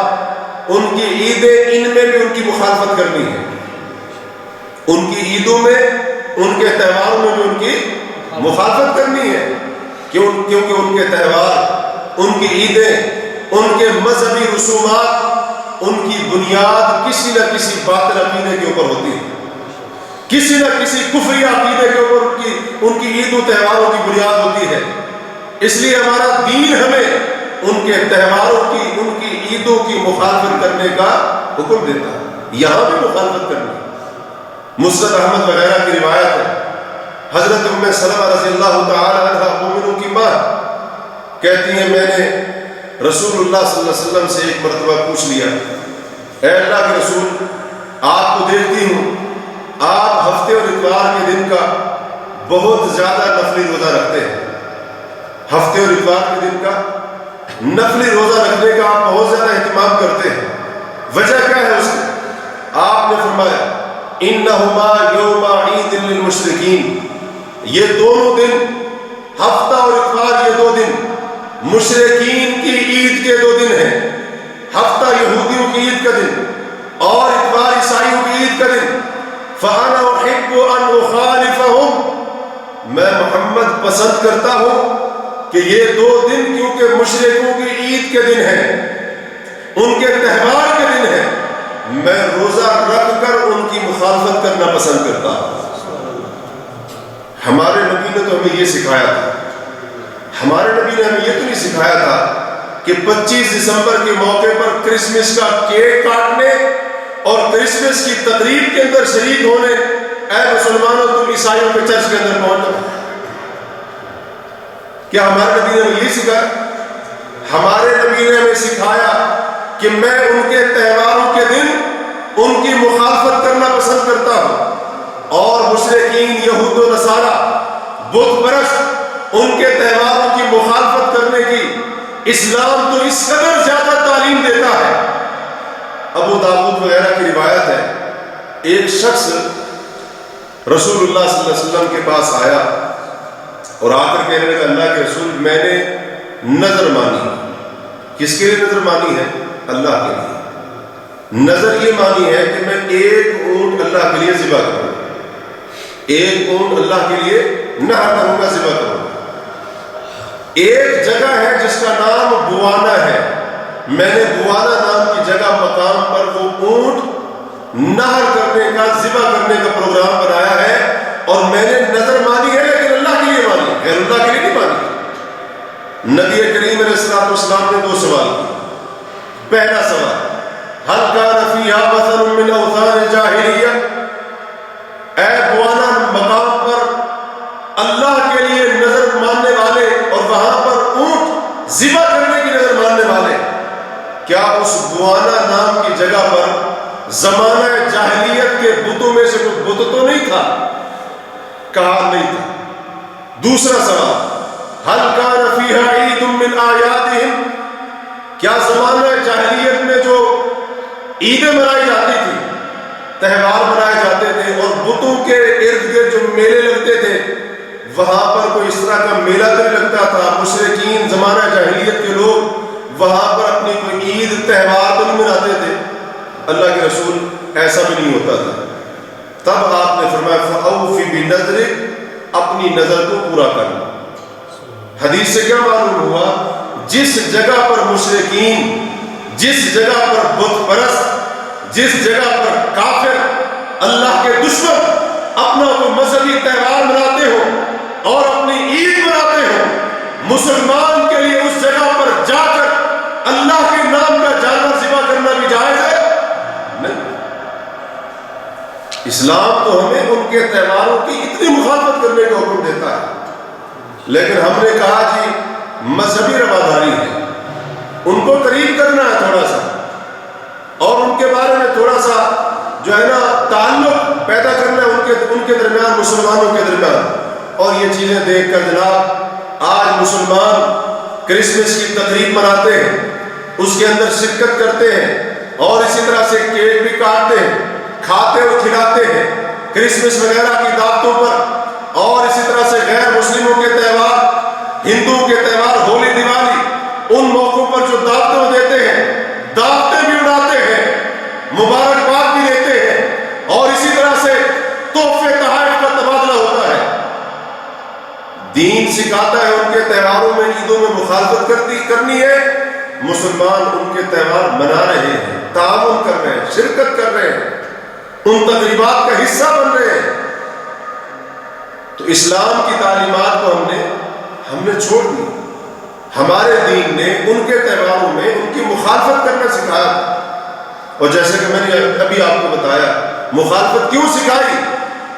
ان کی عیدیں، ان میں بھی ان کی مخالفت کرنی ہے۔ ان کی عیدوں میں، ان کے تہواروں میں بھی ان کی مخالفت کرنی ہے، کیونکہ ان کے تہوار، ان کی عیدیں، ان کے مذہبی رسومات، ان کی بنیاد کسی نہ کسی باطل عقیدے کے اوپر ہوتی ہے، کسی نہ کسی کفری عقیدے کے اوپر ان کی عید و تہواروں کی بنیاد ہوتی ہے۔ اس لیے ہمارا دین ہمیں ان کے تہواروں کی، ان کی عیدوں کی مخالفت کرنے کا حکم دیتا ہے، یہاں بھی مخالفت کرنی۔ مسند احمد وغیرہ کی روایت ہے حضرت ام سلمہ رضی اللہ تعالی عنہ مومنوں کی ماں کہتی ہیں میں نے رسول اللہ صلی اللہ علیہ وسلم سے ایک مرتبہ پوچھ لیا، اے اللہ کے رسول، آپ کو دیکھتی ہوں آپ ہفتے اور اتوار کے دن کا بہت زیادہ نفلی روزہ رکھتے ہیں، ہفتے اور اتوار کے دن کا نفلی روزہ رکھنے کا آپ بہت زیادہ اہتمام کرتے ہیں، وجہ کیا ہے اس کی؟ آپ نے فرمایا انہما یوم عید للمشرکین، یہ دونوں دن ہفتہ اور اتوار، یہ دو دن مشرکین کی عید کے دو دن ہیں، ہفتہ یہودیوں کی عید کا دن اور اتوار عیسائیوں کی عید کا دن، فانا احب ان اخالفهم، میں محمد پسند کرتا ہوں کہ یہ دو دن کیونکہ مشرکوں کی عید کے دن ہیں، ان کے تہوار کے دن ہیں، میں روزہ رکھ کر ان کی مخالفت کرنا پسند کرتا ہوں۔ ہمارے نبی نے تو ہمیں یہ سکھایا تھا، ہمارے نبی نے ہمیں یہ تو نہیں سکھایا تھا کہ 25 دسمبر کے موقع پر کرسمس کا کیک کاٹنے اور کرسمس کی تقریب کے اندر شریک ہونے، اے مسلمانوں تم عیسائیوں کے چرچ کے اندر پہنچ جاؤ۔ کیا ہمارے نبی نے ہمیں یہ سکھایا؟ ہمارے نبی نے ہمیں سکھایا کہ میں ان کے تہواروں کے دن ان کی مخالفت کرنا پسند کرتا ہوں، اور مشرکین یہود و نصارہ بت پرست ان کے تہواروں کی مخالفت کرنے کی اسلام تو اس قدر زیادہ تعلیم دیتا ہے۔ ابو داؤد وغیرہ کی روایت ہے، ایک شخص رسول اللہ صلی اللہ علیہ وسلم کے پاس آیا اور آ کر کہنے لگا اللہ کے رسول میں نے نظر مانی۔ کس کے لیے نظر مانی ہے؟ اللہ کے لیے۔ نظر یہ مانی ہے کہ میں ایک اونٹ اللہ کے لیے ذبح کروں، ایک اونٹ اللہ کے لیے نہر کروں گا، ذبح کروں گا۔ ایک جگہ ہے جس کا نام بوانا ہے، میں نے بوانا نام کی جگہ مقام پر وہ اونٹ نہر کرنے کا، ذبح کرنے کا پروگرام بنایا ہے، اور میں نے نظر مانی ہے لیکن اللہ کے لیے مانی، غیر اللہ کے لیے نہیں مانی۔ نبی کریم علیہ الصلوۃ والسلام نے دو سوال کیے۔ پہلا سوال، هل كان فيها مثل من اوثان الجاہلیہ، اے بوانا مقام پر اللہ کے لیے نظر ماننے والے اور وہاں پر اونٹ ذبح کرنے کی نظر ماننے والے، کیا اس بوانا نام کی جگہ پر زمانہ جاہلیت کے بتوں میں سے کوئی بت تو نہیں تھا؟ کہا نہیں تھا۔ دوسرا سوال، هل كان فيها عيد من اعيادهم، کیا زمانہ جاہلیت میں جو عیدیں منائی جاتی تھی، تہوار منائے جاتے تھے اور بتوں کے ارد گرد جو میلے لگتے تھے، وہاں پر کوئی اس طرح کا میلہ تو نہیں لگتا تھا؟ مشرکین زمانہ جاہلیت کے لوگ وہاں پر اپنی کوئی عید تہوار تو نہیں مناتے تھے؟ اللہ کے رسول ایسا بھی نہیں ہوتا تھا۔ تب آپ نے فرمایا فَأَوْفِ بِنَذْرِكَ، اپنی نظر کو پورا کرنا۔ حدیث سے کیا معلوم ہوا؟ جس جگہ پر مشرکین، جس جگہ پر بت پرست، جس جگہ پر کافر، اللہ کے دشمن اپنا کوئی مذہبی تہوار مناتے ہو اور اپنی عید مناتے ہو، مسلمان کے لیے اس جگہ پر جا کر اللہ کے نام کا جانور ذبح کرنا بھی جائز ہے؟ نہیں۔ اسلام تو ہمیں ان کے تہواروں کی اتنی مخالفت کرنے کا حکم دیتا ہے، لیکن ہم نے کہا جی مذہبی رواداری ہے، ان کو قریب کرنا ہے تھوڑا سا، اور ان کے بارے میں تھوڑا سا جو ہے نا تعلق پیدا کرنا ہے ان کے درمیان، مسلمانوں کے درمیان۔ اور یہ چیزیں دیکھ کر جناب آج مسلمان کرسمس کی تقریب مناتے ہیں، اس کے اندر شرکت کرتے ہیں، اور اسی طرح سے کیک بھی کاٹتے ہیں، کھاتے اور کھلاتے ہیں کرسمس وغیرہ کی دعوتوں پر، اور اسی طرح سے غیر مسلموں کے تہوار، ہندوؤں کے تہوار، ہولی دیوالی، ان موقعوں پر جو دعوتیں دیتے ہیں، دعوتیں بھی اڑاتے ہیں، مبارکباد بھی دیتے ہیں، اور اسی طرح سے تحفے تحائف کا تبادلہ ہوتا ہے۔ دین سکھاتا ہے ان کے تہواروں میں، عیدوں میں مخالفت کرنی ہے، مسلمان ان کے تہوار منا رہے ہیں، تعاون کر رہے ہیں، شرکت کر رہے ہیں، ان تقریبات کا حصہ بن رہے ہیں۔ تو اسلام کی تعلیمات کو ہم نے چھوڑ دی۔ ہمارے دین نے ان کے تہواروں میں ان کی مخالفت کرنا سکھایا، اور جیسے کہ میں نے ابھی آپ کو بتایا، مخالفت کیوں سکھائی؟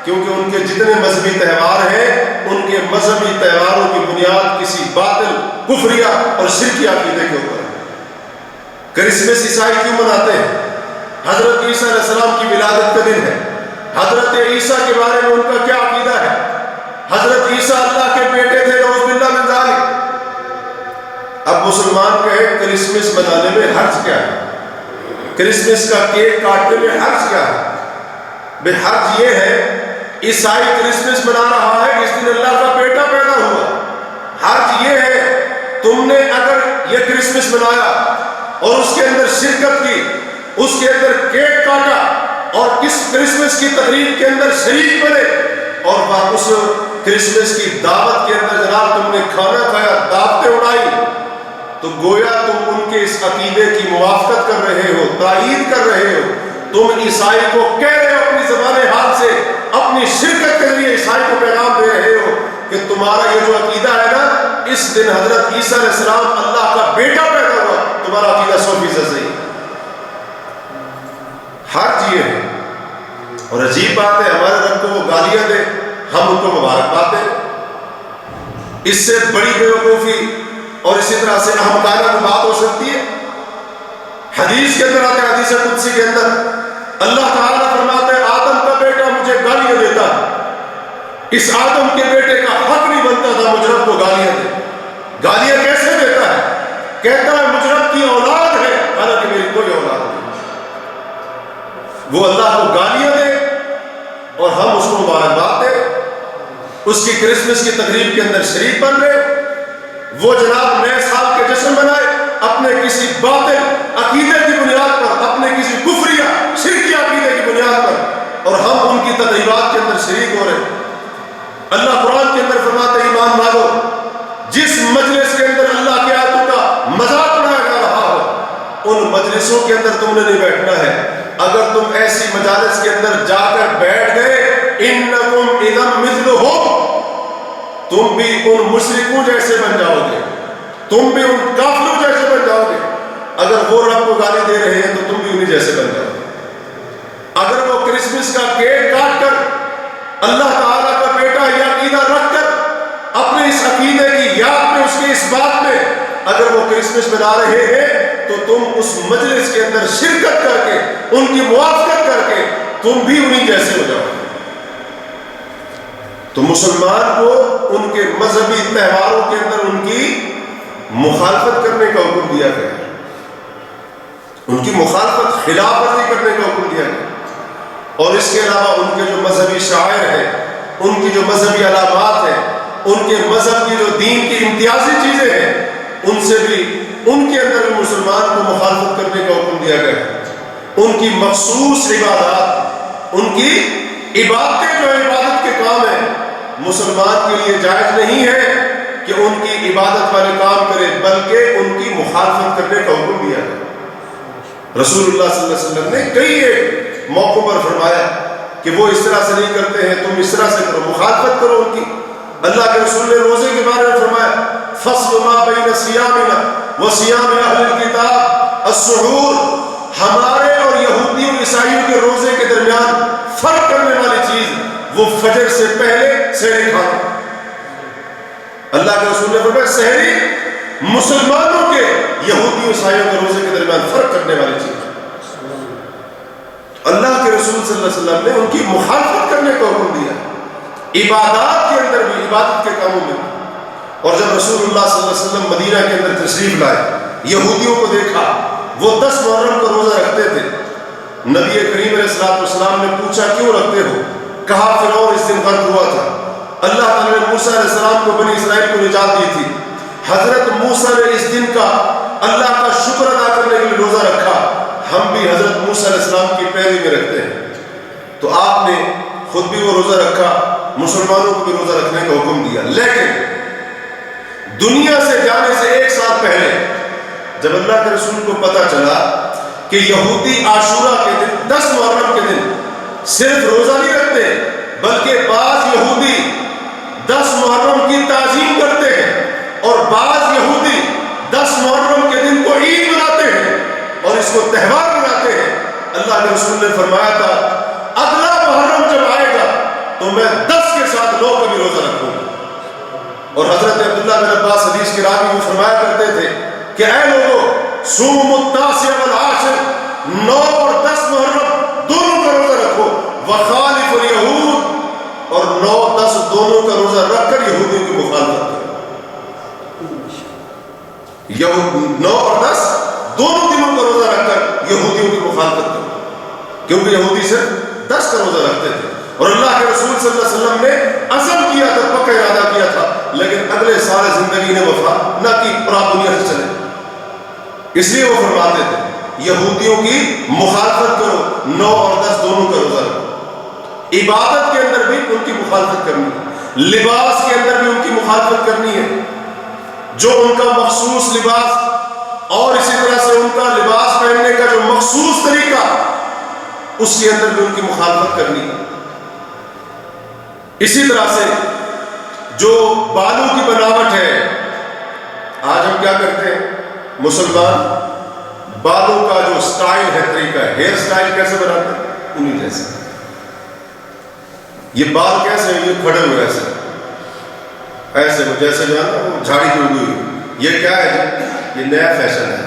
کیونکہ ان کے جتنے مذہبی تہوار ہیں ان کے مذہبی تہواروں کی بنیاد کسی باطل کفریہ اور شرکی عقیدے کے اوپر ہے۔ کرسمس عیسائی کیوں مناتے ہیں؟ حضرت عیسیٰ علیہ السلام کی ولادت کا دن ہے۔ حضرت عیسیٰ کے بارے میں ان کا کیا عقیدہ ہے؟ حضرت عیسیٰ اللہ کے بیٹے تھے، نعوذ باللہ من ذالک۔ اب مسلمان کہے کرسمس منانے میں حرج کیا ہے؟ کرسمس کا کیک کاٹنے میں حرج کیا ہے؟ بے حرج یہ ہے عیسائی کرسمس منا رہا ہے اس دن اللہ کا بیٹا پیدا ہوا۔ حرج یہ ہے تم نے اگر یہ کرسمس منایا اور اس کے اندر شرکت کی، اس کے اندر کیک کاٹا اور کس کرسمس کی تقریب کے اندر شریک بنے اور اس کرسمس کی دعوت کے اندر جناب تم نے کھانا کھایا، دعوتیں اڑائی، تو گویا تم ان کے اس عقیدے کی موافقت کر رہے ہو، تائید کر رہے ہو۔ تم عیسائی کو کہہ رہے ہو اپنی زبان حال سے، اپنی شرکت کے ذریعے عیسائی کو پیغام دے رہے ہو کہ تمہارا یہ جو عقیدہ ہے نا، اس دن حضرت عیسیٰ علیہ السلام اللہ کا بیٹا پیدا ہوا، تمہارا عقیدہ 100% صحیح۔ حرج یہ ہے، اور عجیب بات ہے ہمارے رب کو وہ گالیاں دے، ہم ان کو مبارکباد دیں۔ اس سے بڑی بیوقوفی اور اسی طرح سے احمقانہ کی بات ہو سکتی ہے؟ حدیث کے اندر آتے ہیں، حدیث قدسی کے اندر اللہ تعالیٰ فرماتے ہیں آدم کا بیٹا مجھے گالیاں دیتا ہے، اس آدم کے بیٹے کا حق نہیں بنتا تھا مجھ رب کو گالیاں دے۔ گالیاں کیسے دیتا ہے؟ کہتا ہے مجھ رب کی اولاد ہے، حالانکہ میری کوئی اولاد نہیں۔ وہ اللہ کو گالیاں دے اور ہم اس کو مبارکباد دیں، اس کی کرسمس کی تقریب کے اندر شریک بن رہے، وہ جناب نئے سال کے جشن منائے اپنے کسی باطل عقیدے کی بنیاد پر، اپنے کسی کفریہ شرکی عقیدے کی بنیاد پر، اور ہم ان کی تقریبات کے اندر شریک ہو رہے۔ اللہ قرآن کے اندر فرماتے ہیں ایمان والو، جس مجلس کے اندر اللہ کے آیتوں کا مذاق اڑایا جا رہا ہو ان مجلسوں کے اندر تم نے نہیں بیٹھنا ہے۔ اگر تم ایسی مجالس کے اندر جا کر بیٹھ گئے انکم اذا مثلہم، تم بھی ان مشرکوں جیسے بن جاؤ گے، تم بھی ان کافروں جیسے بن جاؤ گے۔ اگر وہ رب کو گالی دے رہے ہیں تو تم بھی انہی جیسے بن جاؤ گے۔ اگر وہ کرسمس کا کیک کاٹ کر اللہ تعالیٰ کا بیٹا یہ عقیدہ رکھ کر اپنے اس عقیدے کی یاد میں، اس کے اس بات میں اگر وہ کرسمس منا رہے ہیں تو تم اس مجلس کے اندر شرکت کر کے ان کی موافقت کر کے تم بھی انہی جیسے ہو جاؤ۔ تو مسلمان کو ان کے مذہبی تہواروں کے اندر ان کی مخالفت کرنے کا حکم دیا گیا، ان کی مخالفت خلاف ورزی کرنے کا حکم دیا گیا، اور اس کے علاوہ ان کے جو مذہبی شعائر ہیں، ان کی جو مذہبی علامات ہیں، ان کے مذہب کی جو دین کی امتیازی چیزیں ہیں، ان سے بھی ان کے اندر بھی مسلمان کو مخالفت کرنے کا حکم دیا گیا ہے۔ ان کی مخصوص عبادات، ان کی عبادتیں جو عبادت کے کام ہیں، مسلمان کے لیے جائز نہیں ہے کہ ان کی عبادت والے کام کرے، بلکہ ان کی مخالفت کرنے کا حکم دیا ہے۔ رسول اللہ صلی اللہ علیہ وسلم نے کئی ایک موقعوں پر فرمایا کہ وہ اس طرح سے نہیں کرتے ہیں، تم اس طرح سے کرو، مخالفت کرو ان کی۔ اللہ کے رسول نے روزے کے بارے میں فرمایا فصل ما بین صیامنا و صیام اہل الکتاب السحور، ہمارے اور یہودیوں عیسائیوں کے روزے کے درمیان فرق کرنے والی چیز وہ فجر سے پہلے سحری کھانا۔ اللہ کے رسول نے فرمایا سحری مسلمانوں کے یہودیوں عیسائیوں کے روزے کے درمیان فرق کرنے والی چیز۔ اللہ کے رسول صلی اللہ علیہ وسلم نے ان کی مخالفت کرنے کا حکم دیا، عبادات کے اندر بھی، عبادت کے کاموں میں بھی۔ اور جب رسول اللہ صلی اللہ علیہ وسلم مدینہ کے اندر تشریف لائے، یہودیوں کو دیکھا وہ 10 محرم کو روزہ رکھتے تھے۔ نبی کریم علیہ السلام نے پوچھا کیوں رکھتے ہو؟ کہا فرعون اس دن غرق ہوا تھا، اللہ تعالیٰ نے موسیٰ علیہ السلام کو بنی اسرائیل کو نجات دی تھی، حضرت موسیٰ نے اس دن کا اللہ کا شکر ادا کرنے کے لیے روزہ رکھا، ہم بھی حضرت موسیٰ علیہ السلام کی پیروی میں رکھتے ہیں۔ تو آپ نے خود بھی وہ روزہ رکھا، مسلمانوں کو بھی روزہ رکھنے کا حکم دیا۔ لیکن دنیا سے جانے سے 1 سال پہلے جب اللہ کے رسول کو پتا چلا کہ یہودی عاشورہ کے دن 10 محرم کے دن صرف روزہ نہیں رکھتے، بلکہ بعض یہودی 10 محرم کی تعظیم کرتے ہیں، اور بعض یہودی 10 محرم کے دن کو عید مناتے ہیں اور اس کو تہوار مناتے ہیں۔ اللہ کے رسول نے فرمایا تھا اگلا محرم جب آئے گا تو کہ اے لوگوں صوم التاسع والعاشر 9 اور 10 محرم دونوں کا روزہ رکھو، وخالف الیہود اور 9 10 دونوں کا روزہ رکھ کر یہودیوں کی مخالفت کرو۔ 9 اور 10 دونوں دنوں کا روزہ رکھ کر یہودیوں کی مخالفت کرو، کیونکہ یہودی صرف 10 کا روزہ رکھتے تھے اور اللہ کے رسول صلی اللہ علیہ وسلم نے عزم کیا تھا، پکا ارادہ کیا تھا، لیکن اگلے سارے زندگی نے وفا نہ کی، پورا دنیا سے چلے۔ اس لیے وہ فرماتے تھے یہودیوں کی مخالفت کرو، 9 اور 10 دونوں کا روزہ رکھو۔ عبادت کے اندر بھی ان کی مخالفت کرنی ہے، لباس کے اندر بھی ان کی مخالفت کرنی ہے، جو ان کا مخصوص لباس اور اسی طرح سے ان کا لباس پہننے کا جو مخصوص طریقہ، اس کے اندر بھی ان کی مخالفت کرنی ہے۔ اسی طرح سے جو بالوں کی بناوٹ ہے، آج ہم کیا کرتے ہیں مسلمان، بالوں کا جو سٹائل ہے، طریقہ ہے، ہیئر سٹائل کیسے بناتے ہیں انہی جیسے، یہ بال کیسے ہیں، یہ کھڑے ہوئے ایسے ایسے جیسے جو ہے نا وہ جھاڑی کی اگی ہوئی، یہ کیا ہے جی، یہ نیا فیشن ہے،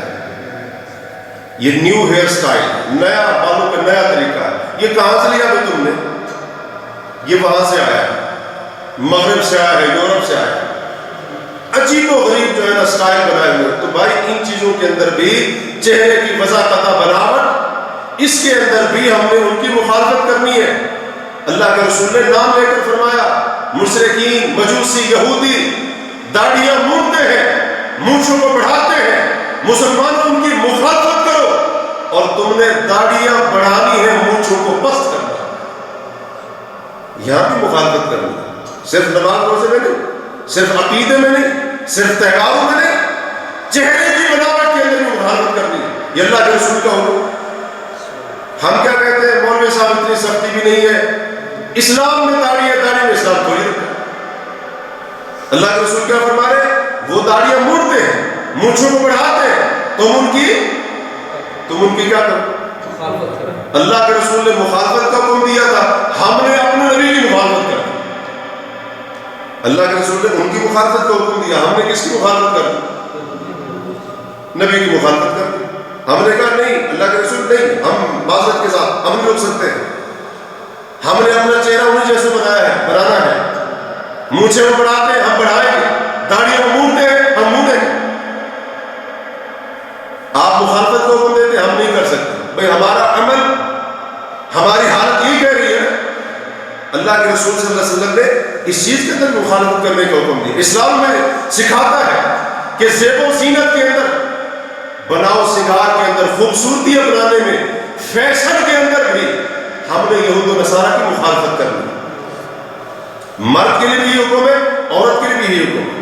یہ نیو ہیئر سٹائل، نیا بالوں کا نیا طریقہ ہے۔ یہ کہاں سے لیا بھائی تم نے؟ یہ وہاں سے آیا ہے، مغرب سے آیا ہے، یورپ سے آیا ہے، عجیب و غریب جو ہے نا سٹائل بنائے ہوئے۔ تو بھائی ان چیزوں کے اندر بھی چہرے کی وضاحت بناوٹ، اس کے اندر بھی ہم نے ان کی مخالفت کرنی ہے۔ اللہ کے رسول نے نام لے کر فرمایا مشرکین، مجوسی، یہودی داڑھیاں مونڈتے ہیں، مونچھوں کو بڑھاتے ہیں، مسلمانوں ان کی مخالفت کرو، اور تم نے داڑھیاں بڑھانی ہے، مونچھوں کو پست کرنا، یہاں بھی مخالفت کرنی ہے۔ صرف نماز روزے میں نہیں، صرف عقیدے میں نہیں، صرف تہواروں میں نہیں، چہرے کی بناوٹ کے اندر بھی مخالفت کرنی ہے۔ یہ اللہ کے رسول کا حکم۔ ہم کیا کہتے ہیں مولوی صاحب اتنی سختی بھی نہیں ہے، اسلام میں داڑھی ہے، داڑھی میں اسلام تھوڑی رکھا ہے۔ اللہ کے رسول کیا فرما رہے ہیں، وہ داڑیاں موڑتے ہیں، مونچھوں کو بڑھاتے ہیں، تم ان کی کیا کرو؟ اللہ کے رسول نے مخالفت کا حکم دیا تھا، ہم نے اپنے نبی کی مخالفت کر دی۔ اللہ کے رسول نے ان کی مخالفت کا حکم دیا، ہم نے کس کی مخالفت کر دی؟ نبی کی مخالفت کر دی۔ ہم نے کہا نہیں، اللہ کے رسول نہیں، ہم معذرت کے ساتھ ہم نہیں رک سکتے، ہم نے اپنا چہرہ انہیں جیسے بنانا ہے، مونچھیں وہ بڑھاتے ہیں، ہم بڑھائیں گے، داڑھیاں وہ مونڈتے ہیں، ہم مونڈیں گے۔ آپ مخالفت کو حکم دیتے ہیں، ہم نہیں کر سکتے۔ بھئی ہمارا عمل، ہماری حالت یہ کہہ رہی ہے، اللہ کے رسول صلی اللہ علیہ وسلم نے اس چیز کے اندر مخالفت کرنے کا حکم دیا۔ اسلام میں سکھاتا ہے کہ زیب و زینت کے اندر، بناؤ سنگار کے اندر، خوبصورتیاں بنانے میں، فیشن کے اندر بھی ہم نے یہود و نصارہ کی مخالفت کرنی ہے۔ مرد کے لیے بھی یہ حکم ہے، عورت کے لیے بھی یہ حکم ہے۔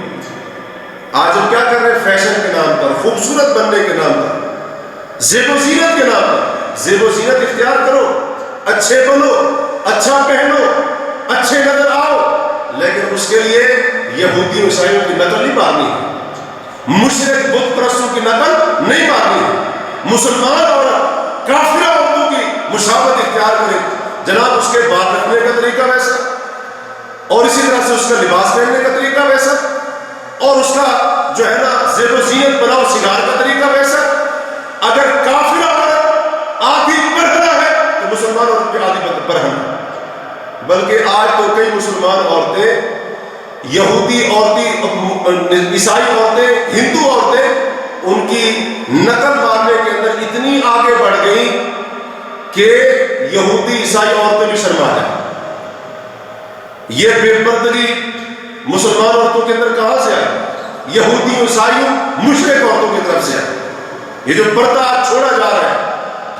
آج ہم کیا کر رہے ہیں فیشن کے نام پر، خوبصورت بننے کے نام پر، زیب و زینت کے نام پر۔ زیب و زینت اختیار کرو، اچھے بنو، اچھا پہنو، اچھے نظر آؤ، لیکن اس کے لیے یہودی عیسائیوں کی نقل نہیں مارنی ہے، مشرک بت پرستوں کی نقل نہیں مارنی ہے۔ مسلمان عورت کافرہ عورتوں کی مشابہت اختیار کرے، جناب اس کے بال رکھنے کا طریقہ ویسا، اور اسی طرح سے اس کا لباس پہننے کا طریقہ ویسا، اور اس کا جو ہے نا زیب و زینت بناؤ سنگار کا طریقہ ویسا۔ اگر کافرہ عورت آدھی برہنہ ہے تو مسلمان عورت بھی آدھی برہنہ ہے۔ بلکہ آج تو کئی مسلمان عورتیں، یہودی عورتیں، عیسائی عورتیں، ہندو عورتیں ان کی نقل مارنے کے اندر اتنی آگے بڑھ گئی کہ یہودی عیسائی عورتیں بھی شرما جائیں۔ یہ بے پردگی مسلمان عورتوں کے اندر کہاں سے آئی؟ یہودی عیسائیوں مشرک عورتوں کی طرف سے آئی۔ یہ جو پردہ چھوڑا جا رہا ہے،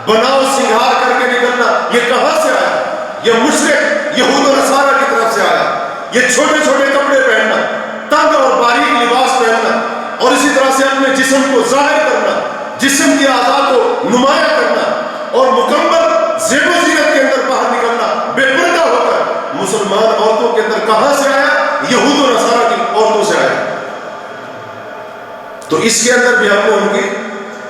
بناؤ سنگار کر کے نکلنا، یہ کہاں سے آیا؟ یہ مشرک یہود و نصارہ کی طرف سے آیا۔ یہ چھوٹے چھوٹے کپڑے پہننا، تنگ اور باریک لباس پہننا، اور اسی طرح سے اپنے جسم کو ظاہر کرنا، جسم کی اعضاء کو نمایاں کرنا، اور مکمل زیب و زینت کے اندر باہر نکلنا بے پردہ ہو کر، مسلمان عورتوں کے اندر کہاں سے آیا؟ یہود و نصارہ کی عورتوں سے آیا۔ تو اس کے اندر بھی ہم نے ان کی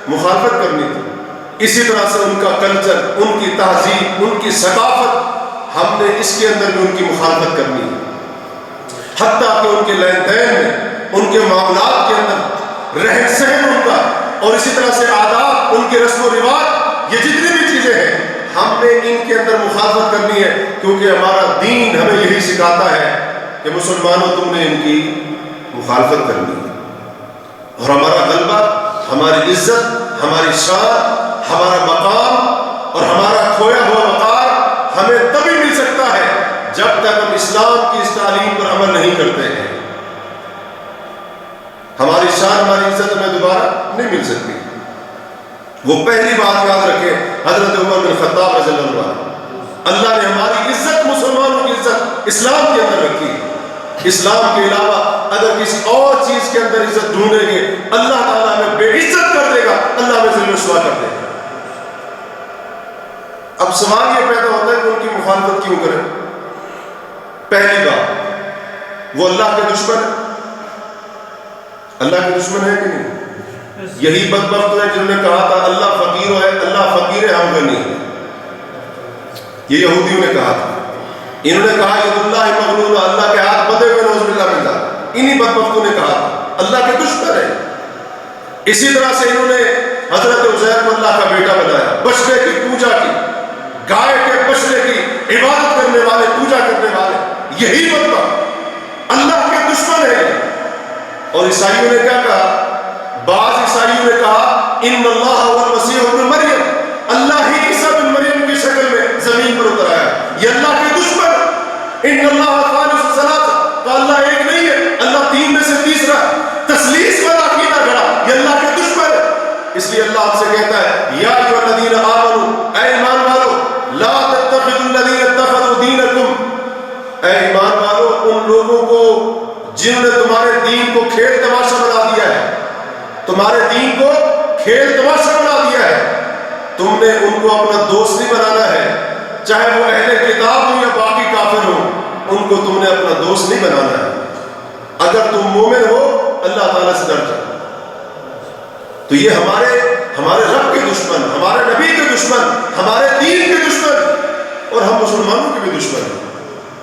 مخالفت کرنی تھی۔ اسی طرح سے ان کا کلچر، ان کی تہذیب، ان کی ثقافت، ہم نے اس کے اندر بھی ان کی مخالفت کرنی ہے۔ حتیٰ کہ ان کے لین دین میں، ان کے معاملات کے اندر رہن سہن ان کا، اور اسی طرح سے آداب، ان کے رسم و رواج، یہ جتنی بھی چیزیں ہیں ہم نے ان کے اندر مخالفت کرنی ہے، کیونکہ ہمارا دین ہمیں یہی سکھاتا ہے کہ مسلمانوں تم نے ان کی مخالفت کرنی ہے، اور ہمارا غلبہ، ہماری عزت، ہماری شان، ہمارا مقام اور ہمارا کھویا ہوا وقار ہمیں تبھی مل سکتا ہے جب تک ہم اسلام کی اس تعلیم پر عمل نہیں کرتے ہیں۔ ہماری شان، ہماری عزت ہمیں دوبارہ نہیں مل سکتی۔ وہ پہلی بات یاد رکھیں، حضرت عمر بن خطاب رضی اللہ عنہ، اللہ نے ہماری عزت، مسلمانوں کی عزت اسلام کے اندر رکھی ہے۔ اسلام کے علاوہ اگر کسی اور چیز کے اندر عزت ڈھونڈیں گے، اللہ تعالیٰ ہمیں بے عزت کر دے گا، اللہ ہمیں ذل و رسوا کر دے گا۔ اب سوال یہ پیدا ہوتا ہے کہ ان کی مخالفت کیوں کریں؟ پہلی بات، وہ اللہ کے دشمن ہے۔ اللہ کے دشمن ہے کہ نہیں؟ یہی بدبخت ہے جنہوں نے کہا تھا اللہ فقیر ہے، اللہ فقیر ہے، ہم غنی ہیں۔ یہ یہودیوں نے کہا تھا، انہوں نے کہا ید اللہ مغلولہ، اللہ کے ہاتھ بندھے ہوئے، نعوذ باللہ من ذالک۔ انہی بدبختوں نے کہا تھا اللہ کے دشمن ہے۔ اسی طرح سے انہوں نے حضرت عزیر کو اللہ کا بیٹا بنایا، بچڑے کی پوجا کی، گائے کے بچڑے کی عبادت کرنے والے، پوجا کرنے والے، یہی بدبخت اللہ کے دشمن ہے۔ اور عیسائیوں نے کیا کہا؟ بعض عیسائیوں نے کہا ان اللہ والمسیح ابن مریم، اللہ ہی عیسیٰ بن مریم کی شکل میں زمین پر اتر آیا، یہ اللہ کے دشمن۔ ان اللہ ثالث ثلاثہ، تو اللہ ایک نہیں ہے، اللہ تین میں سے تیسرا۔ تثلیث والا عقیدہ گھڑا، یہ اللہ کے دشمن ہے۔ اس لیے اللہ آپ سے کہتا ہے یا ایھا الذین آمنوا، اے ایمان والو، لا تتخذوا الذین اتخذوا دینکم، اے ایمان والو ان لوگوں کو جنہوں نے تمہارے دین کو کھیل تماشا بنا دیا ہے، تمہارے دین کو کھیل تماشا بنا دیا ہے، تم نے ان کو اپنا دوست نہیں بنانا ہے، چاہے وہ اہل کتاب ہوں یا باقی کافر ہوں، ان کو تم نے اپنا دوست نہیں بنانا ہے۔ اگر تم مومن ہو اللہ تعالیٰ سے ڈر جاؤ۔ تو یہ ہمارے رب کے دشمن، ہمارے نبی کے دشمن، ہمارے دین کے دشمن، اور ہم مسلمانوں کے بھی دشمن ہیں۔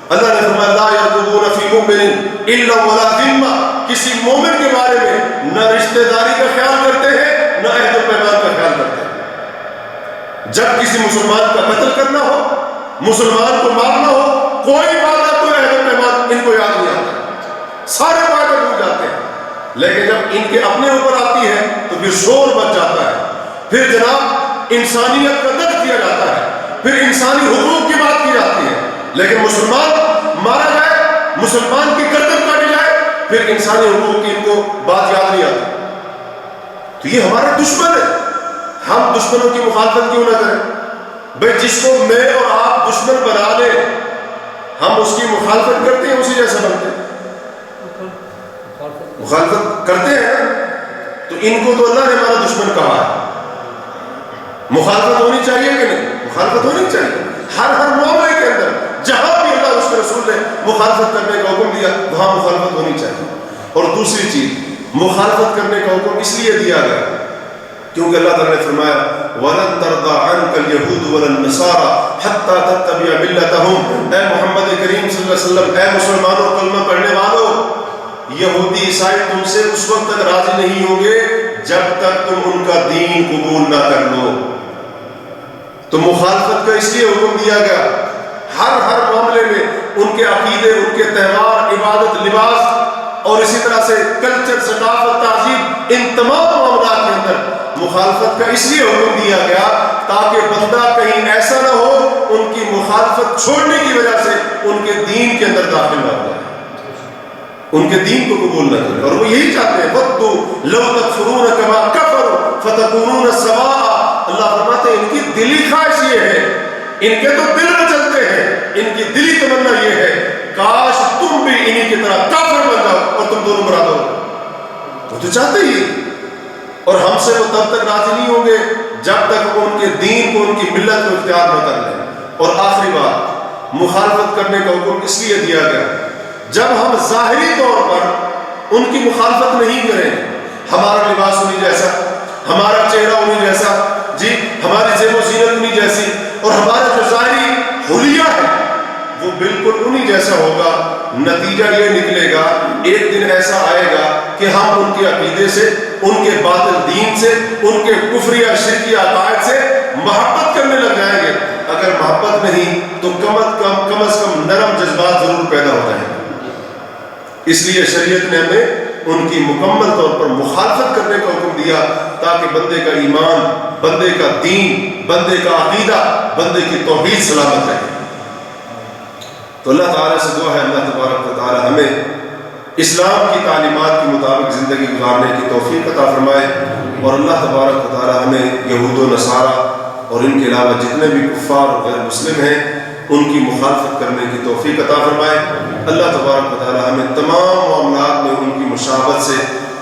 اللہ نے فرمایا لا یرقبون فی مؤمن الا ولا ذمہ، کسی مومن کے بارے میں نہ رشتہ داری کا خیال کرتے ہیں، نہ عہد و پیمان کا خیال کرتے ہیں۔ جب کسی مسلمان کا قتل کرنا ہو، مسلمان کو مارنا ہو، کوئی وعدہ، کوئی عہد و پیمان ان کو یاد نہیں آتا، سارے وعدے بھول جاتے ہیں۔ لیکن جب ان کے اپنے اوپر آتی ہے تو پھر شور مچ جاتا ہے، پھر جناب انسانیت کا درد کیا جاتا ہے، پھر انسانی حقوق کی بات کی جاتی ہے۔ لیکن مسلمان مارا جائے، مسلمان کی گردن کاٹی جائے، پھر انسانی حقوق کی ان کو بات یاد نہیں آتی۔ تو یہ ہمارے دشمن ہے، ہم دشمنوں کی مخالفت کیوں نہ کریں؟ بھئی جس کو میں اور آپ دشمن بنا لیں، ہم اس کی مخالفت کرتے ہیں، اسی جیسا بنتے ہیں، مخالفت کرتے ہیں، تو ان کو تو اللہ نے ہمارا دشمن کہا ہے۔ مخالفت ہونی چاہیے کہ نہیں؟ مخالفت ہونی چاہیے، ہر معاملے کے اندر جہاں بھی اللہ اس کے رسول نے مخالفت کرنے کا حکم دیا وہاں مخالفت ہونی چاہیے۔ اور دوسری چیز، مخالفت کرنے کا حکم اس لیے دیا گیا کیونکہ اللہ تعالیٰ نے فرمایا وَلَن تَرْضَىٰ عَنْكَ الْيَهُودُ وَلَا النَّصَارَىٰ حَتَّىٰ تَتَّبِعَ مِلَّتَهُمْ۔ اے محمد کریم صلی اللہ علیہ وسلم، اے مسلمانوں کلمہ پڑھنے والوں، یہودی عیسائی تم سے اس وقت تک راضی نہیں ہوں گے جب تک تم ان کا دین قبول نہ کر لو۔ تو مخالفت کا اس لیے حکم دیا گیا، ہر معاملے میں ان کے عقیدے، ان کے تہوار، عبادت، لباس اور اسی طرح سے کلچر، ثقافت، تہذیب، ان تمام معاملات کے اندر مخالفت کا اس لیے حکم دیا گیا تاکہ بندہ کہیں ایسا نہ ہو ان کی مخالفت چھوڑنے کی وجہ سے ان کے دین کے اندر داخل نہ ہو جائے، ان کے دین کو قبول نہ کرے۔ اور وہ یہی چاہتے ہیں وَدُّوا لَوْ تَكْفُرُونَ كَمَا كَفَرُوا فَتَكُونُونَ سَوَاءً۔ اللہ فرماتے ہیں ان کی دلی خواہش یہ ہے، ان کے تو دل میں چلتے ہیں، ان کی دلی تمنا یہ ہے کاش تم بھی انہی کی طرح کافر بن جاؤ اور تم دونوں برابر ہو۔ وہ تو چاہتے ہی، اور ہم سے وہ تب تک راضی نہیں ہوں گے جب تک وہ ان کے دین کو، ان کی ملت کو اختیار نہ کر لیں۔ اور آخری بات، مخالفت کرنے کا حکم اس لیے دیا گیا جب ہم ظاہری طور پر ان کی مخالفت نہیں کریں، ہمارا لباس انہی جیسا، ہمارا چہرہ انہی جیسا، جی ہماری زیب و زینت انہی جیسی، اور ہمارا جو ظاہری حلیہ ہے وہ بالکل انہی جیسا ہوگا، نتیجہ یہ نکلے گا، ایک دن ایسا آئے گا کہ ہم ان کے عقیدے سے، ان کے باطل دین سے، ان کے کفریہ شرکی عقائد سے محبت کرنے لگ جائیں گے۔ اگر محبت نہیں تو کم از کم نرم جذبات ضرور پیدا ہو جائیں گے۔ اس لیے شریعت نے ہمیں ان کی مکمل طور پر مخالفت کرنے کا حکم دیا، تاکہ بندے کا ایمان، بندے کا دین، بندے کا عقیدہ، بندے کی توحید سلامت رہے۔ تو اللہ تعالیٰ سے دعا ہے اللہ تبارک و تعالیٰ ہمیں اسلام کی تعلیمات کے مطابق زندگی گزارنے کی توفیق عطا فرمائے، اور اللہ تبارک و تعالیٰ ہمیں یہود و نصارہ اور ان کے علاوہ جتنے بھی کفار اور غیر مسلم ہیں ان کی مخالفت کرنے کی توفیق عطا فرمائے۔ اللہ تبارک و تعالیٰ ہمیں تمام معاملات میں ان کی مشابہت سے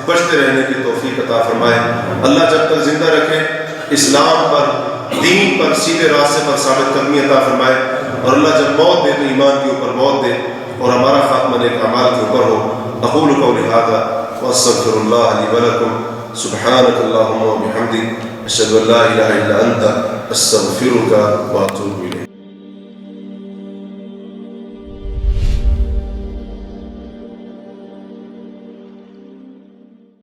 بچتے رہنے کی توفیق عطا فرمائے۔ اللہ جب تک زندہ رکھے اسلام پر، دین پر، سیدھے راستے پر ثابت قدمی عطا فرمائے، اور اللہ جب موت دے تو ایمان کے اوپر موت دے اور ہمارا خاتمہ نیک اعمال کے اوپر ہو۔ اقول قولی ھذا واستغفر اللہ لی ولکم، سبحانک اللہم وبحمدک، اشہد ان لا الہ الا انت، استغفرک واتوب الیک۔